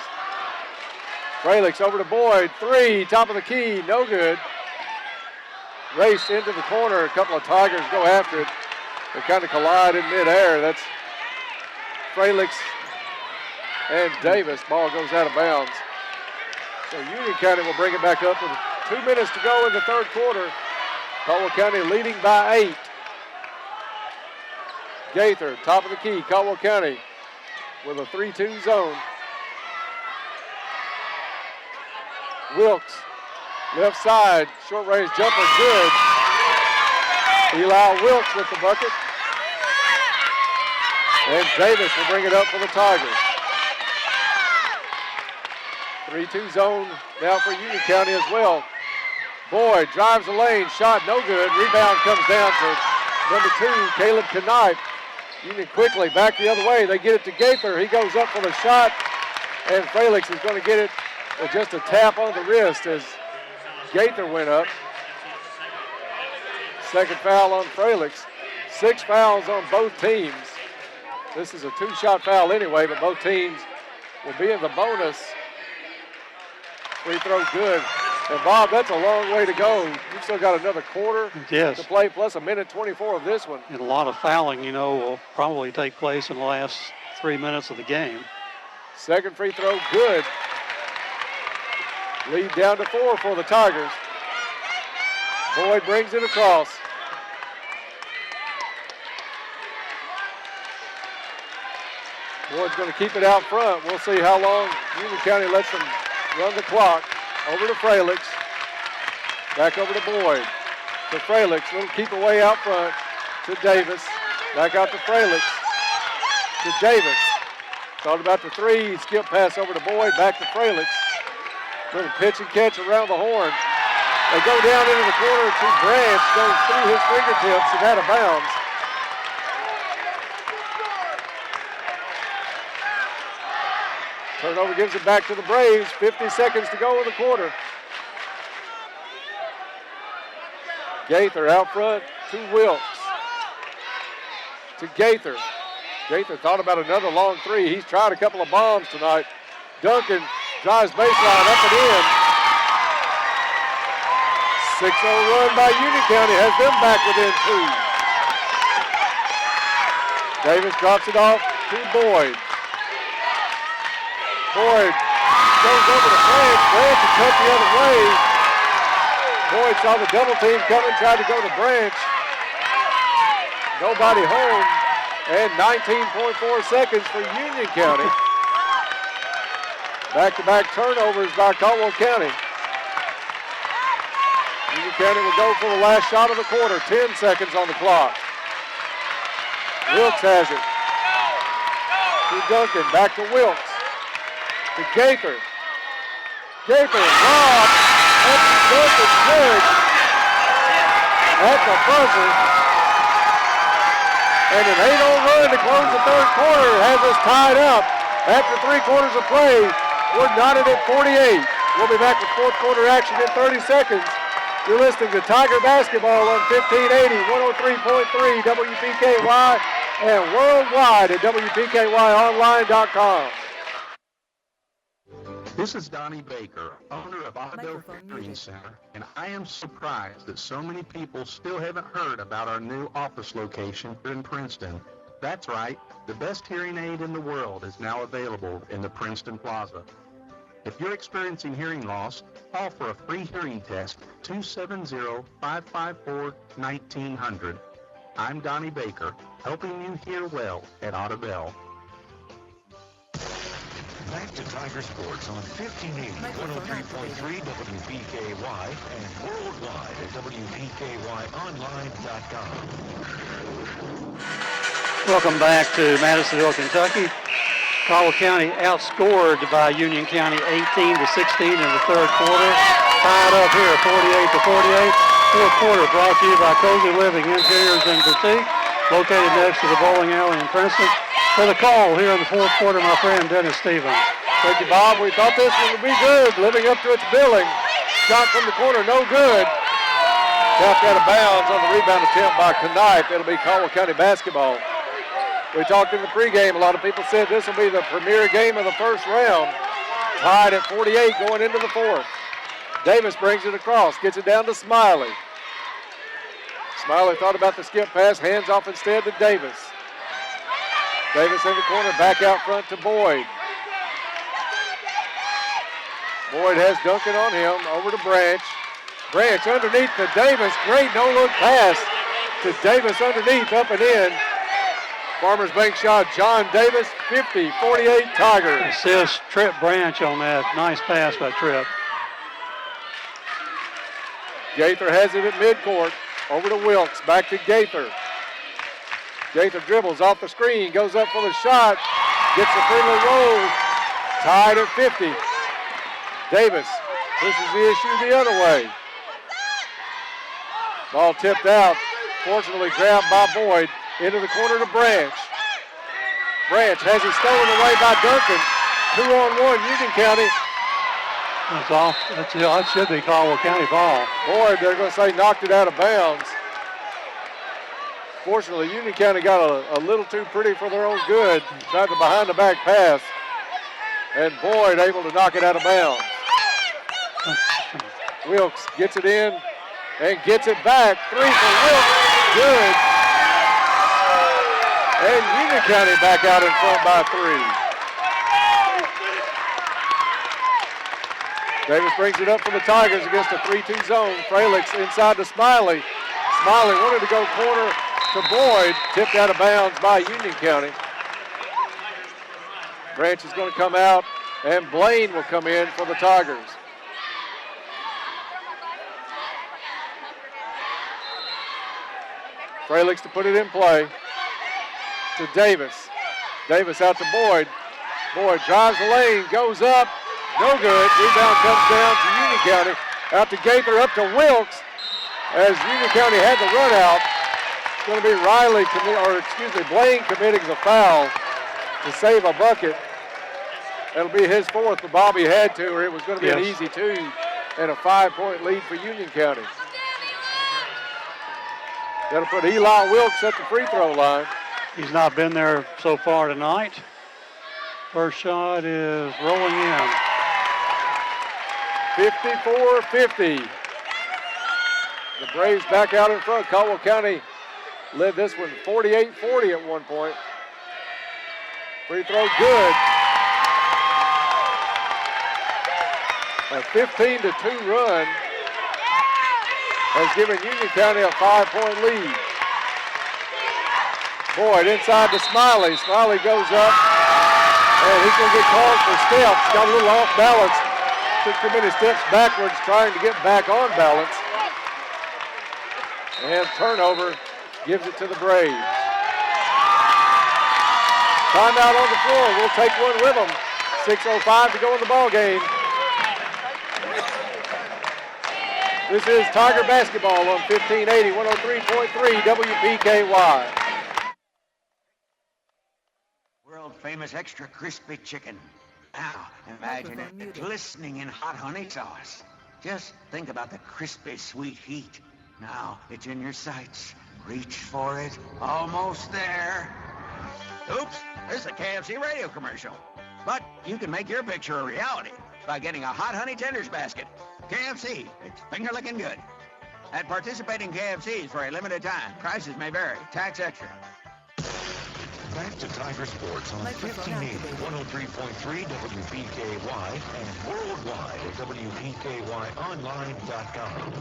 Fralix over to Boyd, three, top of the key, no good. Race into the corner, a couple of Tigers go after it. They kind of collide in midair. That's Fralix and Davis. Ball goes out of bounds. So Union County will bring it back up with 2 minutes to go in the third quarter. Caldwell County leading by 8. Gaither, top of the key, Caldwell County with a 3-2 zone. Wilkes, left side, short range jumper, good. Eli Wilkes with the bucket. And Davis will bring it up for the Tigers. 3-2 zone now for Union County as well. Boyd drives the lane, shot no good. Rebound comes down to number 2, Caleb Knipe. Union quickly back the other way. They get it to Gaither. He goes up for the shot, and Fralix is going to get it with just a tap on the wrist as Gaither went up. Second foul on Fralix. 6 fouls on both teams. This is a 2-shot foul anyway, but both teams will be in the bonus. Free throw good. And Bob, that's a long way to go. You've still got another quarter to play, plus a minute 24 of this one. And a lot of fouling, will probably take place in the last 3 minutes of the game. Second free throw, good. Lead down to 4 for the Tigers. Boyd brings it across. Boyd's going to keep it out front. We'll see how long Union County lets them run the clock. Over to Fralix. Back over to Boyd. To Fralix. Little keep away out front. To Davis. Back out to Fralix. To Davis. Thought about the 3. Skip pass over to Boyd. Back to Fralix. Little pitch and catch around the horn. They go down into the corner to Branch. Goes through his fingertips and out of bounds. Turnover gives it back to the Braves. 50 seconds to go in the quarter. Gaither out front to Wilkes. To Gaither. Gaither thought about another long three. He's tried a couple of bombs tonight. Duncan drives baseline up and in. 6-0 run by Union County has them back within 2. Davis drops it off to Boyd. Boyd goes over to Branch. Branch is cut the other way. Boyd saw the double team coming, tried to go to Branch. Nobody home. And 19.4 seconds for Union County. Back-to-back turnovers by Caldwell County. Union County will go for the last shot of the quarter. 10 seconds on the clock. Wilkes has it. To Duncan, back to Wilkes. To Gaither. Gaither, lob. That's Duncan good. At the buzzer. And an 8-0 run to close the third quarter has us tied up. After 3 quarters of play, we're knotted at 48. We'll be back with fourth quarter action in 30 seconds. You're listening to Tiger Basketball on 1580, 103.3 WPKY, and worldwide at WPKYonline.com. This is Donnie Baker, owner of Otto Hearing Center, and I am surprised that so many people still haven't heard about our new office location here in Princeton. That's right, the best hearing aid in the world is now available in the Princeton Plaza. If you're experiencing hearing loss, call for a free hearing test, 270-554-1900. I'm Donnie Baker, helping you hear well at Otto Bell. Back to Tiger Sports on 1580, 103.3 WPKY and worldwide at WPKYonline.com. Welcome back to Madisonville, Kentucky. Caldwell County outscored by Union County 18-16 in the third quarter. Tied up here 48-48. Fourth quarter brought to you by Cozy Living Interiors and Boutique, located next to the bowling alley in Princeton. For the call here in the fourth quarter, my friend Dennis Stevens. Thank you, Bob. We thought this one would be good, living up to its billing. Shot from the corner, no good. Tapped out of bounds on the rebound attempt by Knipe. It'll be Caldwell County basketball. We talked in the pregame. A lot of people said this will be the premier game of the first round. Tied at 48 going into the fourth. Davis brings it across, gets it down to Smiley. Smiley thought about the skip pass, hands off instead to Davis. Davis in the corner, back out front to Boyd. Boyd has Duncan on him, over to Branch. Branch underneath to Davis, great no-look pass to Davis underneath, up and in. Farmers Bank shot, John Davis, 50-48 Tigers. Assist Tripp Branch on that, nice pass by Tripp. Gaither has it at midcourt, over to Wilkes, back to Gaither. Gaither dribbles off the screen, goes up for the shot, gets a friendly roll, tied at 50. Davis pushes the issue the other way. Ball tipped out, fortunately grabbed by Boyd, into the corner to Branch. Branch has it stolen away by Duncan. 2-on-1, Union County. That's off. That should be Caldwell County ball. Boyd, they're going to say knocked it out of bounds. Fortunately, Union County got a little too pretty for their own good. Tried the behind-the-back pass. And Boyd able to knock it out of bounds. Wilkes gets it in and gets it back. 3 for Wilkes. Good. And Union County back out in front by 3. Davis brings it up for the Tigers against a 3-2 zone. Fralix inside to Smiley. Smiley wanted to go corner to Boyd, tipped out of bounds by Union County. Branch is going to come out, and Blaine will come in for the Tigers. Fralix to put it in play to Davis. Davis out to Boyd. Boyd drives the lane, goes up, no good. Rebound comes down to Union County. Out to Gaither, up to Wilkes. As Union County had the run out, it's going to be Blaine committing the foul to save a bucket. That'll be his fourth, but Bobby had to, or it was going to be an Yes. easy two and a 5-point lead for Union County. That'll put Eli Wilkes at the free throw line. He's not been there so far tonight. First shot is rolling in. 54-50. The Braves back out in front. Caldwell County led this one 48-40 at one point. Free throw good. A 15-2 run has given Union County a 5-point lead. Boyd inside to Smiley. Smiley goes up, and he's going to get called for steps. Got a little off balance. Took too many steps backwards trying to get back on balance. And turnover gives it to the Braves. Timeout on the floor. We'll take one with them. 6:05 to go in the ball game. This is Tiger basketball on 1580, 103.3 WPKY. World famous extra crispy chicken. Now, imagine it glistening in hot honey sauce. Just think about the crispy, sweet heat. Now it's in your sights. Reach for it. Almost there. Oops, there's a KFC radio commercial. But you can make your picture a reality by getting a hot honey tenders basket. KFC, it's finger-licking good. At participating KFCs for a limited time. Prices may vary. Tax extra. Back to Tiger Sports on 1580, 103.3 WPKY and worldwide at WPKYonline.com.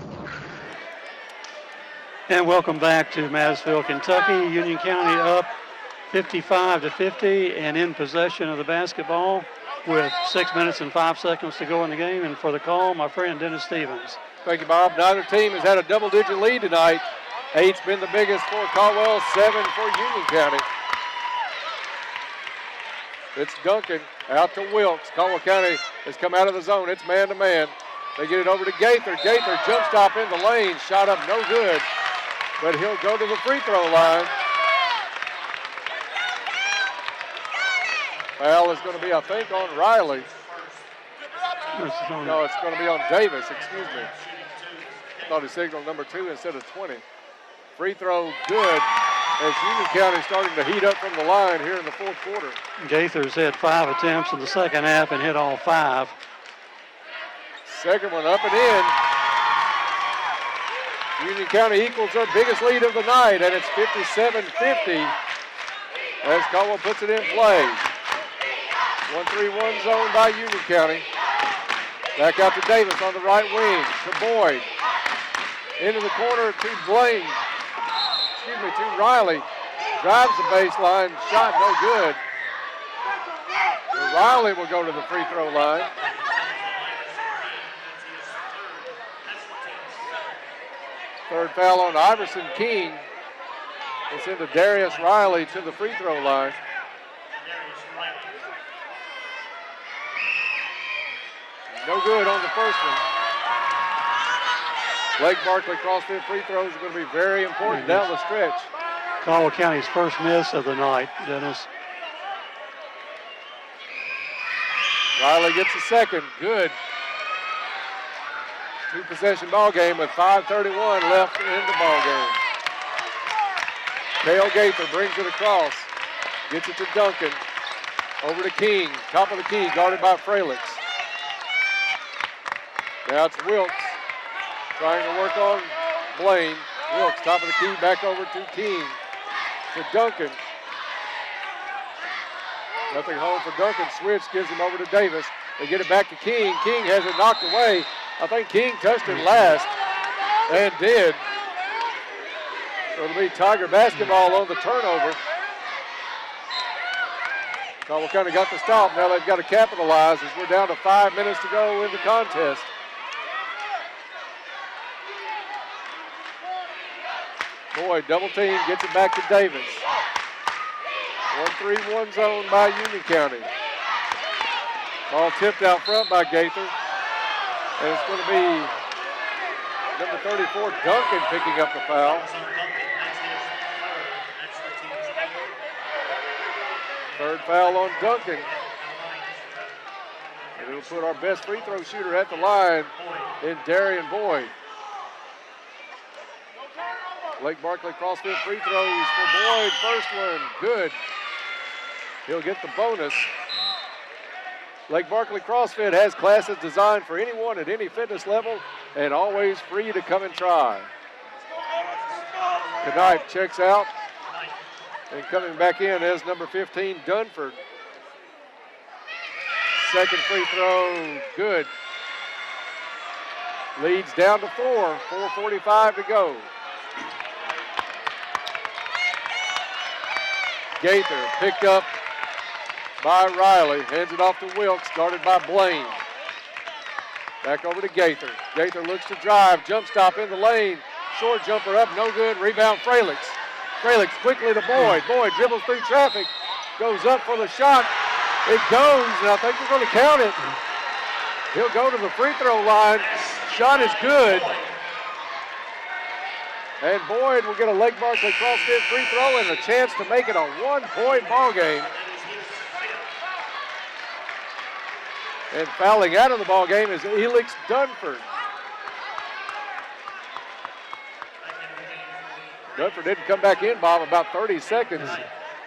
And welcome back to Madisonville, Kentucky. Union County up 55-50 and in possession of the basketball with 6 minutes and 5 seconds to go in the game. And for the call, my friend Dennis Stevens. Thank you, Bob. Neither team has had a double-digit lead tonight. 8's been the biggest for Caldwell, 7 for Union County. It's Duncan out to Wilkes. Caldwell County has come out of the zone. It's man-to-man. They get it over to Gaither. Gaither jump stop in the lane. Shot up no good, but he'll go to the free throw line. Foul is going to be, I think, on Riley. No, it's going to be on Davis, excuse me. I thought he signaled number 2 instead of 20. Free throw good as Union County starting to heat up from the line here in the fourth quarter. Gaither's had 5 attempts in the second half and hit all 5. Second one up and in. Union County equals their biggest lead of the night, and it's 57-50 as Caldwell puts it in play. 1-3-1 zone by Union County. Back out to Davis on the right wing, to Boyd. Into the corner to Blaine. To Riley. Drives the baseline, shot no good. So Riley will go to the free throw line. Third foul on Iverson King. It's into Darius Riley to the free throw line. No good on the first one. Blake Barkley crossfit free throws are going to be very important down the stretch. Caldwell County's first miss of the night, Dennis. Riley gets a second. Good. 2-possession ball game with 5:31 left in the ball game. Cale Gaither brings it across. Gets it to Duncan. Over to King. Top of the key, guarded by Fralix. Now it's Wilkes trying to work on Blaine. Wilkes, top of the key, back over to King. To Duncan. Nothing home for Duncan. Switch gives him over to Davis. They get it back to King. King has it knocked away. I think King touched it last and did. So it'll be Tiger basketball on the turnover. Caldwell County got the stop. Now they've got to capitalize as we're down to 5 minutes to go in the contest. Boyd, double team, gets it back to Davis. 1-3-1 zone by Union County. Ball tipped out front by Gaither. And it's going to be number 34, Duncan, picking up the foul. Third foul on Duncan. And we'll put our best free throw shooter at the line in Darian Boyd. Lake Barkley CrossFit free throws for Boyd. First one, good. He'll get the bonus. Lake Barkley CrossFit has classes designed for anyone at any fitness level and always free to come and try. Knife checks out. And coming back in is number 15, Dunford. Second free throw, good. Leads down to 4, 4:45 to go. Gaither picked up by Riley, hands it off to Wilkes, guarded by Blaine. Back over to Gaither. Gaither looks to drive, jump stop in the lane. Short jumper up, no good, rebound Fralix. Fralix quickly to Boyd. Boyd dribbles through traffic, goes up for the shot. It goes, and I think we're going to count it. He'll go to the free throw line. Shot is good. And Boyd will get a Lake Barkley CrossFit free throw and a chance to make it a one-point ball game. And fouling out of the ball game is Elix Dunford. Dunford didn't come back in, Bob, about 30 seconds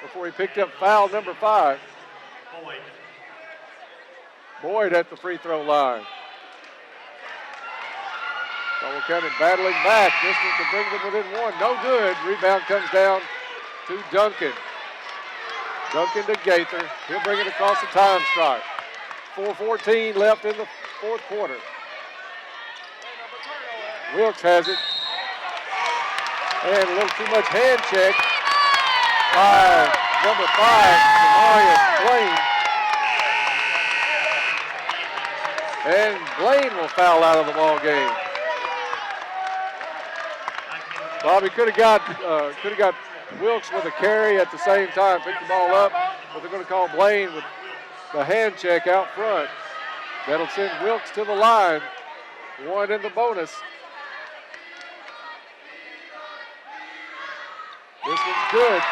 before he picked up foul number 5. Boyd at the free throw line. Caldwell County battling back. This one to bring them within 1. No good. Rebound comes down to Duncan. Duncan to Gaither. He'll bring it across the time stripe. 4:14 left in the fourth quarter. Wilkes has it. And a little too much hand check by number 5, Demarius Blaine. And Blaine will foul out of the ball game. Bobby could have got Wilkes with a carry at the same time, picked the ball up, but they're going to call Blaine with the hand check out front. That'll send Wilkes to the line. 1 in the bonus. This one's good.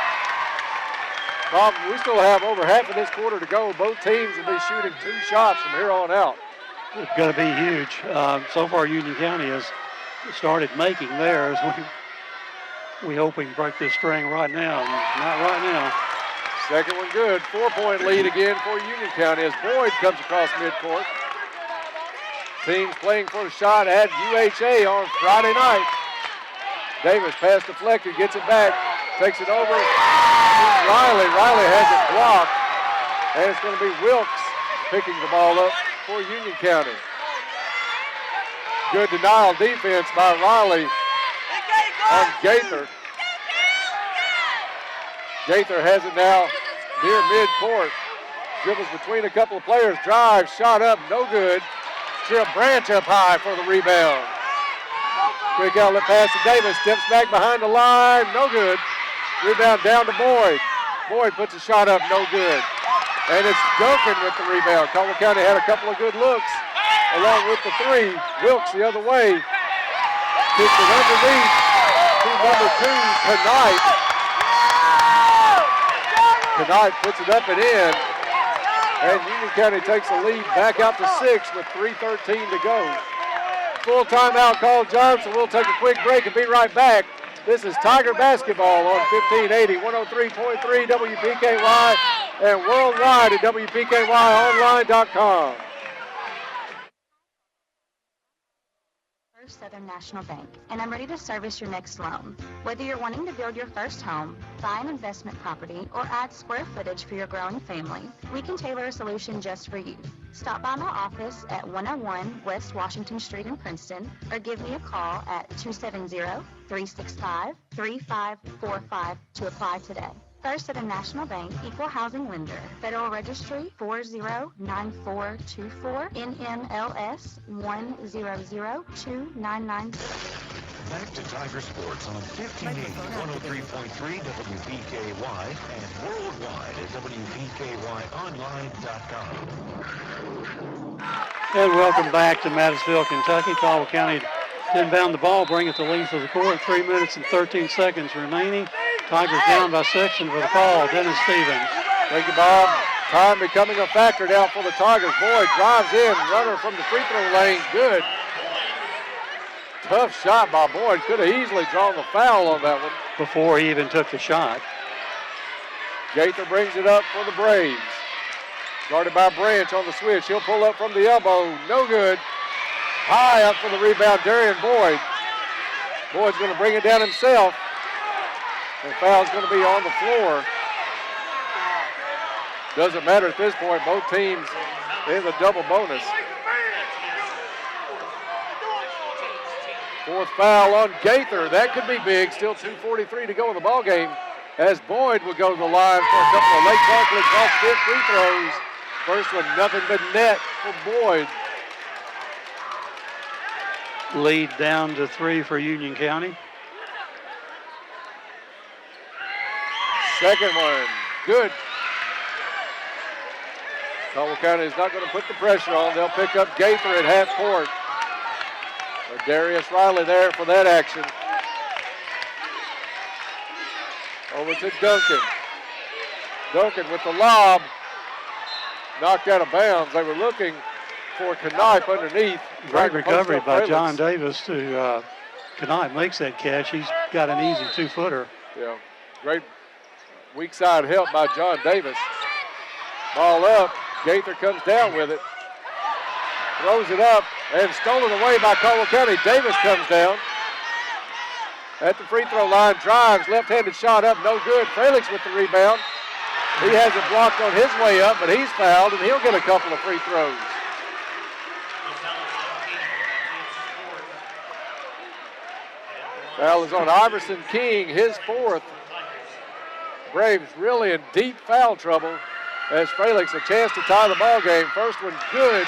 Bob, we still have over half of this quarter to go. Both teams will be shooting 2 shots from here on out. It's going to be huge. So far, Union County has started making theirs. We hope we can break this string right now. Not right now. Second one good. 4-point lead again for Union County as Boyd comes across midcourt. Teams playing for a shot at UHA on Friday night. Davis pass deflected, gets it back, takes it over to Riley. Riley has it blocked, and it's going to be Wilkes picking the ball up for Union County. Good denial defense by Riley on Gaither. Gaither has it now near midcourt. Dribbles between a couple of players, drives, shot up, no good. Trip Branch up high for the rebound. Quick outlet pass to Davis, steps back behind the line, no good. Rebound down to Boyd. Boyd puts a shot up, no good. And it's Duncan with the rebound. Caldwell County had a couple of good looks along with the 3. Wilkes the other way. Kicks it underneath to number 2, Knight. Knight puts it up and in. And Union County takes the lead back out to 6 with 3:13 to go. Full timeout called, John, so we'll take a quick break and be right back. This is Tiger Basketball on 1580, 103.3 WPKY, and worldwide at WPKYonline.com. Southern National Bank, and I'm ready to service your next loan. Whether you're wanting to build your first home, buy an investment property, or add square footage for your growing family, we can tailor a solution just for you. Stop by my office at 101 West Washington Street in Princeton, or give me a call at 270-365-3545 to apply today. First Southern National Bank, Equal Housing Lender, Federal Registry 409424, NMLS 1002996. Back to Tiger Sports on 1580, 103.3 WPKY and worldwide at WPKYonline.com. And welcome back to Madisonville, Kentucky. Caldwell County inbound the ball, bring it to length of the court. 3 minutes and 13 seconds remaining. Tigers down by 6, and for the call, Dennis Stevens. Thank you, Bob. Time becoming a factor now for the Tigers. Boyd drives in, runner from the free throw lane, good. Tough shot by Boyd, could have easily drawn the foul on that one. Before he even took the shot. Gaither brings it up for the Braves. Guarded by Branch on the switch. He'll pull up from the elbow. No good. High up for the rebound, Darian Boyd. Boyd's going to bring it down himself. And foul's going to be on the floor. Doesn't matter at this point. Both teams in the double bonus. Fourth foul on Gaither. That could be big. Still 2:43 to go in the ball game, as Boyd will go to the line for a couple of Lake Barkley cross-fit free throws. First one, nothing but net for Boyd. Lead down to 3 for Union County. Second one, good. Caldwell County is not going to put the pressure on. They'll pick up Gaither at half court. Darius Riley there for that action. Over to Duncan. Duncan with the lob. Knocked out of bounds. They were looking for Knipe underneath. Great recovery by John Davis to Knipe makes that catch. He's got an easy 2-footer. Yeah, great weak side help by John Davis. Ball up. Gaither comes down with it. Throws it up and stolen away by Caldwell County. Davis comes down at the free throw line, drives, left-handed shot up, no good. Felix with the rebound. He has it blocked on his way up, but he's fouled, and he'll get a couple of free throws. Foul is on Iverson King, his fourth. Braves really in deep foul trouble as Felix a chance to tie the ball game. First one good.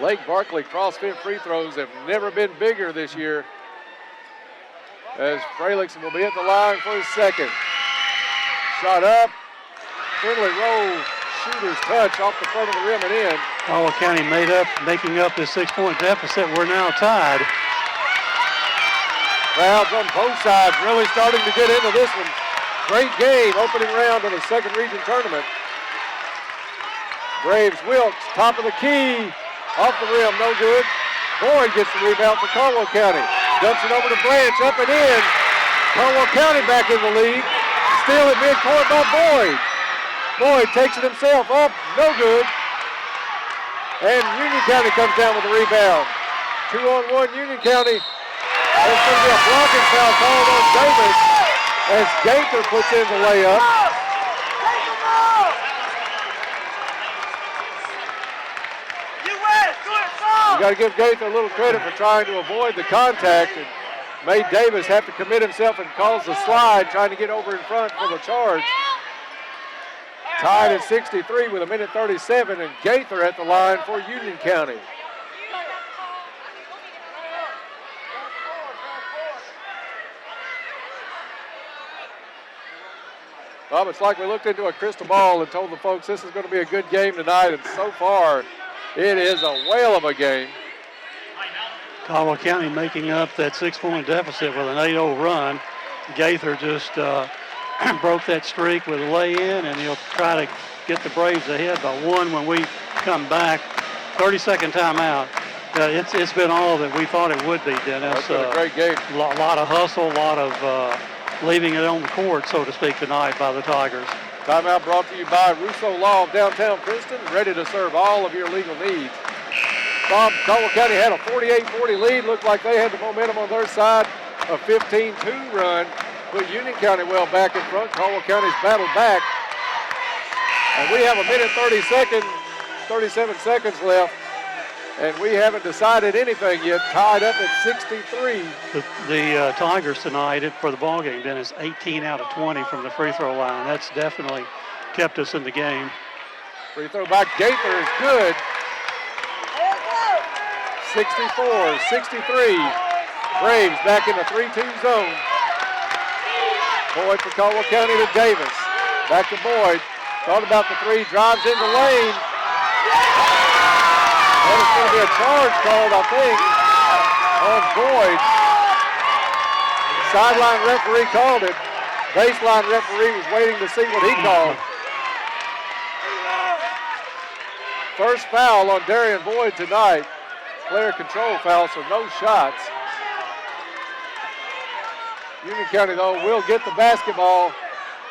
Lake Barkley cross-fit free throws have never been bigger this year, as Frelickson will be at the line for his second. Shot up, friendly roll, shooter's touch off the front of the rim and in. Caldwell County making up his 6-point deficit. We're now tied. Crowds on both sides really starting to get into this one. Great game, opening round of the second region tournament. Braves Wilkes, top of the key. Off the rim, no good. Boyd gets the rebound for Caldwell County. Dumps it over to Branch, up and in. Caldwell County back in the lead. Steal at midcourt by Boyd. Boyd takes it himself up, no good. And Union County comes down with the rebound. 2-on-1 Union County. There's going to be a blocking foul called on Davis as Gaither puts in the layup. You got to give Gaither a little credit for trying to avoid the contact and made Davis have to commit himself and cause the slide, trying to get over in front for the charge. Tied at 63 with 1:37, and Gaither at the line for Union County. Bob, it's like we looked into a crystal ball and told the folks this is going to be a good game tonight, and so far it is a whale of a game. Caldwell County making up that 6-point deficit with an 8-0 run. Gaither just broke that streak with a lay-in, and he'll try to get the Braves ahead by 1 when we come back. 30-second timeout. It's been all that we thought it would be, Dennis. That's been a great game. A lot of hustle, a lot of leaving it on the court, so to speak, tonight by the Tigers. Timeout brought to you by Russo Law of downtown Princeton, ready to serve all of your legal needs. Bob, Caldwell County had a 48-40 lead. Looked like they had the momentum on their side. A 15-2 run put Union County well back in front. Caldwell County's battled back. And we have 37 seconds left. And we haven't decided anything yet. Tied up at 63. The Tigers tonight for the ball game, Dennis, 18 out of 20 from the free throw line. That's definitely kept us in the game. Free throw by Gaither is good. 64, 63. Braves back in the 3-2 zone. Boyd for Caldwell County to Davis. Back to Boyd. Thought about the three, drives in the lane. And it's going to be a charge called, I think, on Boyd. Sideline referee called it. Baseline referee was waiting to see what he called. First foul on Darian Boyd tonight. Player control foul, so no shots. Union County, though, will get the basketball.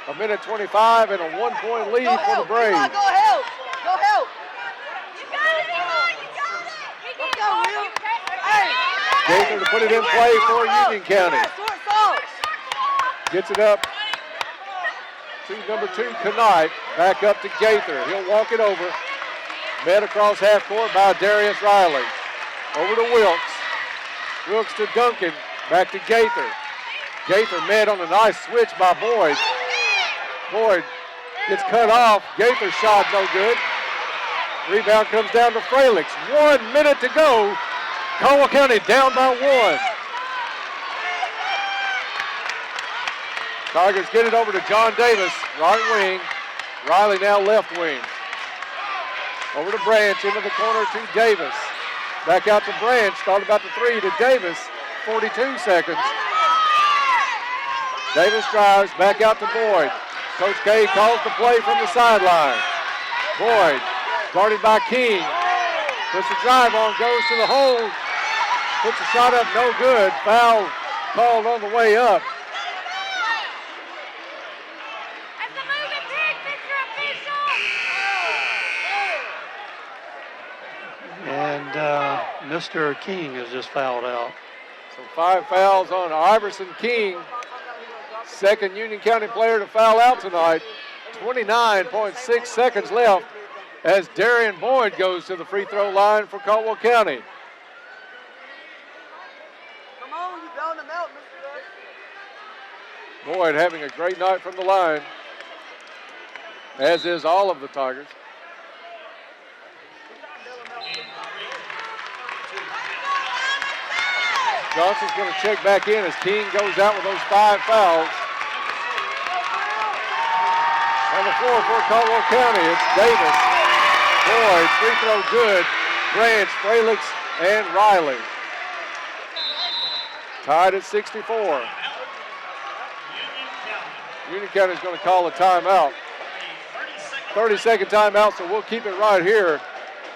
A minute 25 and a 1-point lead for the Braves. Go help! Go help! You got it, Let's go, Will! Hey! Gaither to put it in play for Union County. Gets it up to number 2, Knight. Back up to Gaither. He'll walk it over. Met across half court by Darius Riley. Over to Wilkes. Wilkes to Duncan. Back to Gaither. Gaither met on a nice switch by Boyd. Boyd gets cut off. Gaither's shot no good. Rebound comes down to Fralix. 1 minute to go. Caldwell County down by 1. Tigers get it over to John Davis, right wing. Riley now left wing. Over to Branch, into the corner to Davis. Back out to Branch, thought about the 3 to Davis, 42 seconds. Davis drives, back out to Boyd. Coach K calls the play from the sideline. Boyd, guarded by King. Puts the drive on, goes to the hole. Puts the shot up, no good. Foul called on the way up. And Mr. King has just fouled out. So 5 fouls on Iverson King. Second Union County player to foul out tonight. 29.6 seconds left as Darian Boyd goes to the free throw line for Caldwell County. Come on, you down the mountain, Mr. Boyd having a great night from the line, as is all of the Tigers. Johnson's going to check back in as King goes out with those 5 fouls. On the floor for Caldwell County, it's Davis, Boyd, free throw good, Branch, Fralix, and Riley. Tied at 64. Union County is going to call a timeout. 30-second timeout, so we'll keep it right here.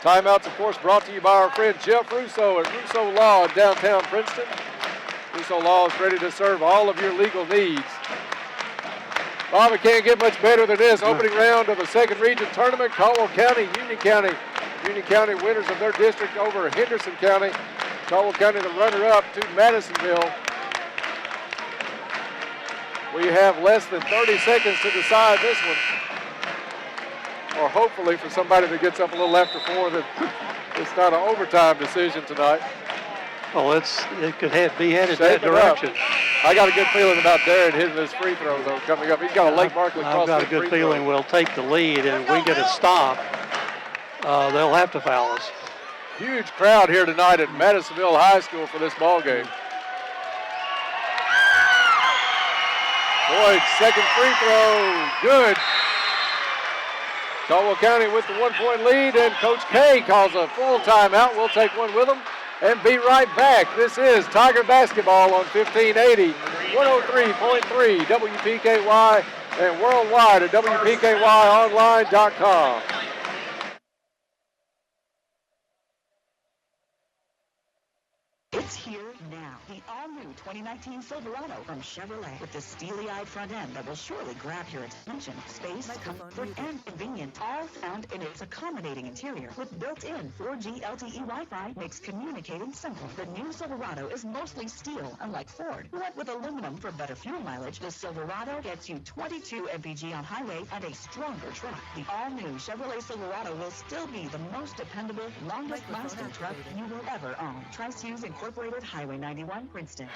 Timeouts, of course, brought to you by our friend Jeff Russo at Russo Law in downtown Princeton. Russo Law is ready to serve all of your legal needs. Bob, it can't get much better than this. Opening round of the second region tournament, Caldwell County, Union County. Union County winners of their district over Henderson County. Caldwell County the runner-up to Madisonville. We have less than 30 seconds to decide this one. Or hopefully for somebody that gets up a little after 4 that it's not an overtime decision tonight. Well, it could be headed that direction. I got a good feeling about Darren hitting his free throw, though, coming up. He's got a Lake Barkley cross. I've got a good feeling we'll take the lead, and if we get a stop, they'll have to foul us. Huge crowd here tonight at Madisonville High School for this ball game. Boyd, second free throw, good. Caldwell County with the 1-point lead, and Coach K calls a full timeout. We'll take one with them and be right back. This is Tiger Basketball on 1580, 103.3 WPKY, and worldwide at WPKYonline.com. It's here now. The all-new 2019 Silverado from Chevrolet with the steely-eyed front end that will surely grab your attention. Space, comfort, and convenience, all found in its accommodating interior. With built-in 4G LTE Wi-Fi makes communicating simple. The new Silverado is mostly steel, unlike Ford, who went with aluminum for better fuel mileage. The Silverado gets you 22 mpg on highway and a stronger truck. The all-new Chevrolet Silverado will still be the most dependable, longest-lasting truck you will ever own. Tri-Suez Incorporated, Highway 91, Princeton.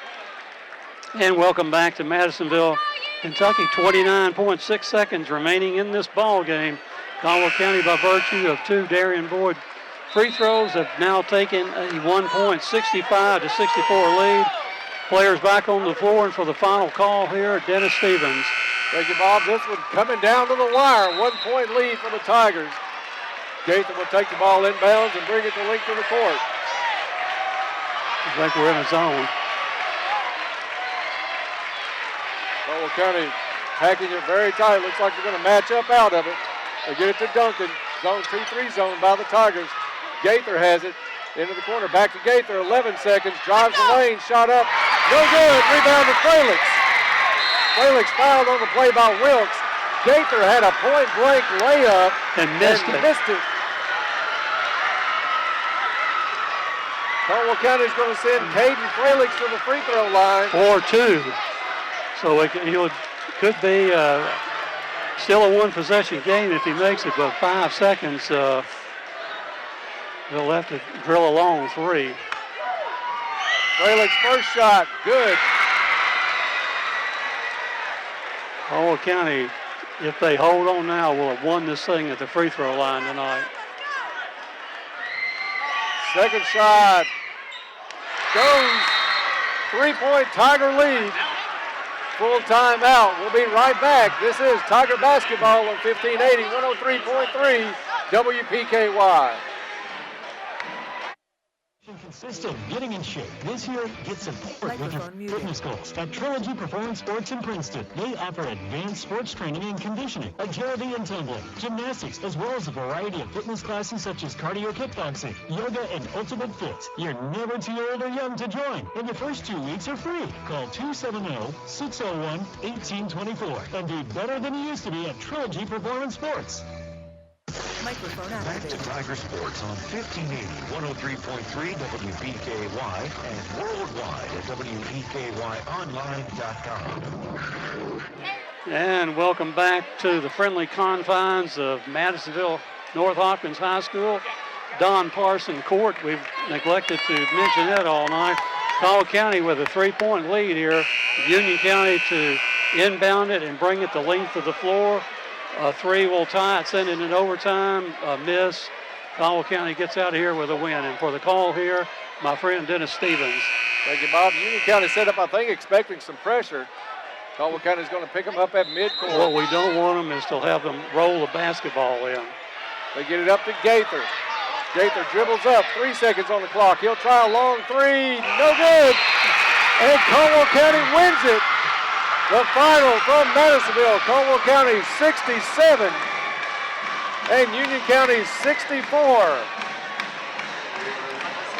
And welcome back to Madisonville, Kentucky. 29.6 seconds remaining in this ball game. Caldwell County, by virtue of 2 Darian Boyd free throws, have now taken a 1.65 to 64 lead. Players back on the floor, and for the final call here, Dennis Stevens. Thank you, Bob. This one coming down to the wire. 1-point lead for the Tigers. Gaither will take the ball inbounds and bring it the length of the court. I think we're in a zone. Caldwell County packing it very tight. Looks like they're going to match up out of it. They get it to Duncan. Zone 2-3 zone by the Tigers. Gaither has it. Into the corner. Back to Gaither. 11 seconds. Drives the lane. Shot up. No good. Rebound to Fralix. Fralix fouled on the play by Wilkes. Gaither had a point-blank layup and missed it. Caldwell County's going to send Caden Fralix to the free throw line. 4-2. So could be still a one-possession game if he makes it, but 5 seconds. He'll have to drill a long three. Fralix first shot, good. Caldwell County, if they hold on now, will have won this thing at the free throw line tonight. Second shot goes. 3-point Tiger lead. Full timeout. We'll be right back. This is Tiger basketball on 1580, 103.3 WPKY. Consistent, getting in shape. This year, get support with your fitness goals at Trilogy Performance Sports in Princeton. They offer advanced sports training and conditioning, agility and tumbling, gymnastics, as well as a variety of fitness classes such as cardio kickboxing, yoga, and ultimate fit. You're never too old or young to join, and your first 2 weeks are free. Call 270-601-1824 and be better than you used to be at Trilogy Performance Sports. Microphone activated. Back to Tiger Sports on 1580, 103.3 WPKY and worldwide at WPKYonline.com. And welcome back to the friendly confines of Madisonville North Hopkins High School. Don Parson Court. We've neglected to mention that all night. Caldwell County with a 3-point lead here. Union County to inbound it and bring it the length of the floor. A three will tie it, send it in overtime. A miss. Caldwell County gets out of here with a win. And for the call here, my friend Dennis Stevens. Thank you, Bob. Union County set up, I think, expecting some pressure. Caldwell County is going to pick them up at midcourt. What we don't want them is to have them roll the basketball in. They get it up to Gaither. Gaither dribbles up. 3 seconds on the clock. He'll try a long three. No good. And Caldwell County wins it. The final from Madisonville, Caldwell County 67 and Union County 64.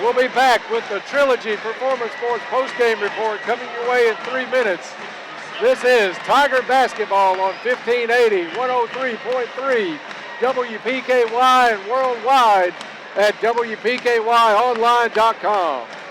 We'll be back with the Trilogy Performance Sports postgame report coming your way in 3 minutes. This is Tiger basketball on 1580, 103.3 WPKY and worldwide at WPKYonline.com.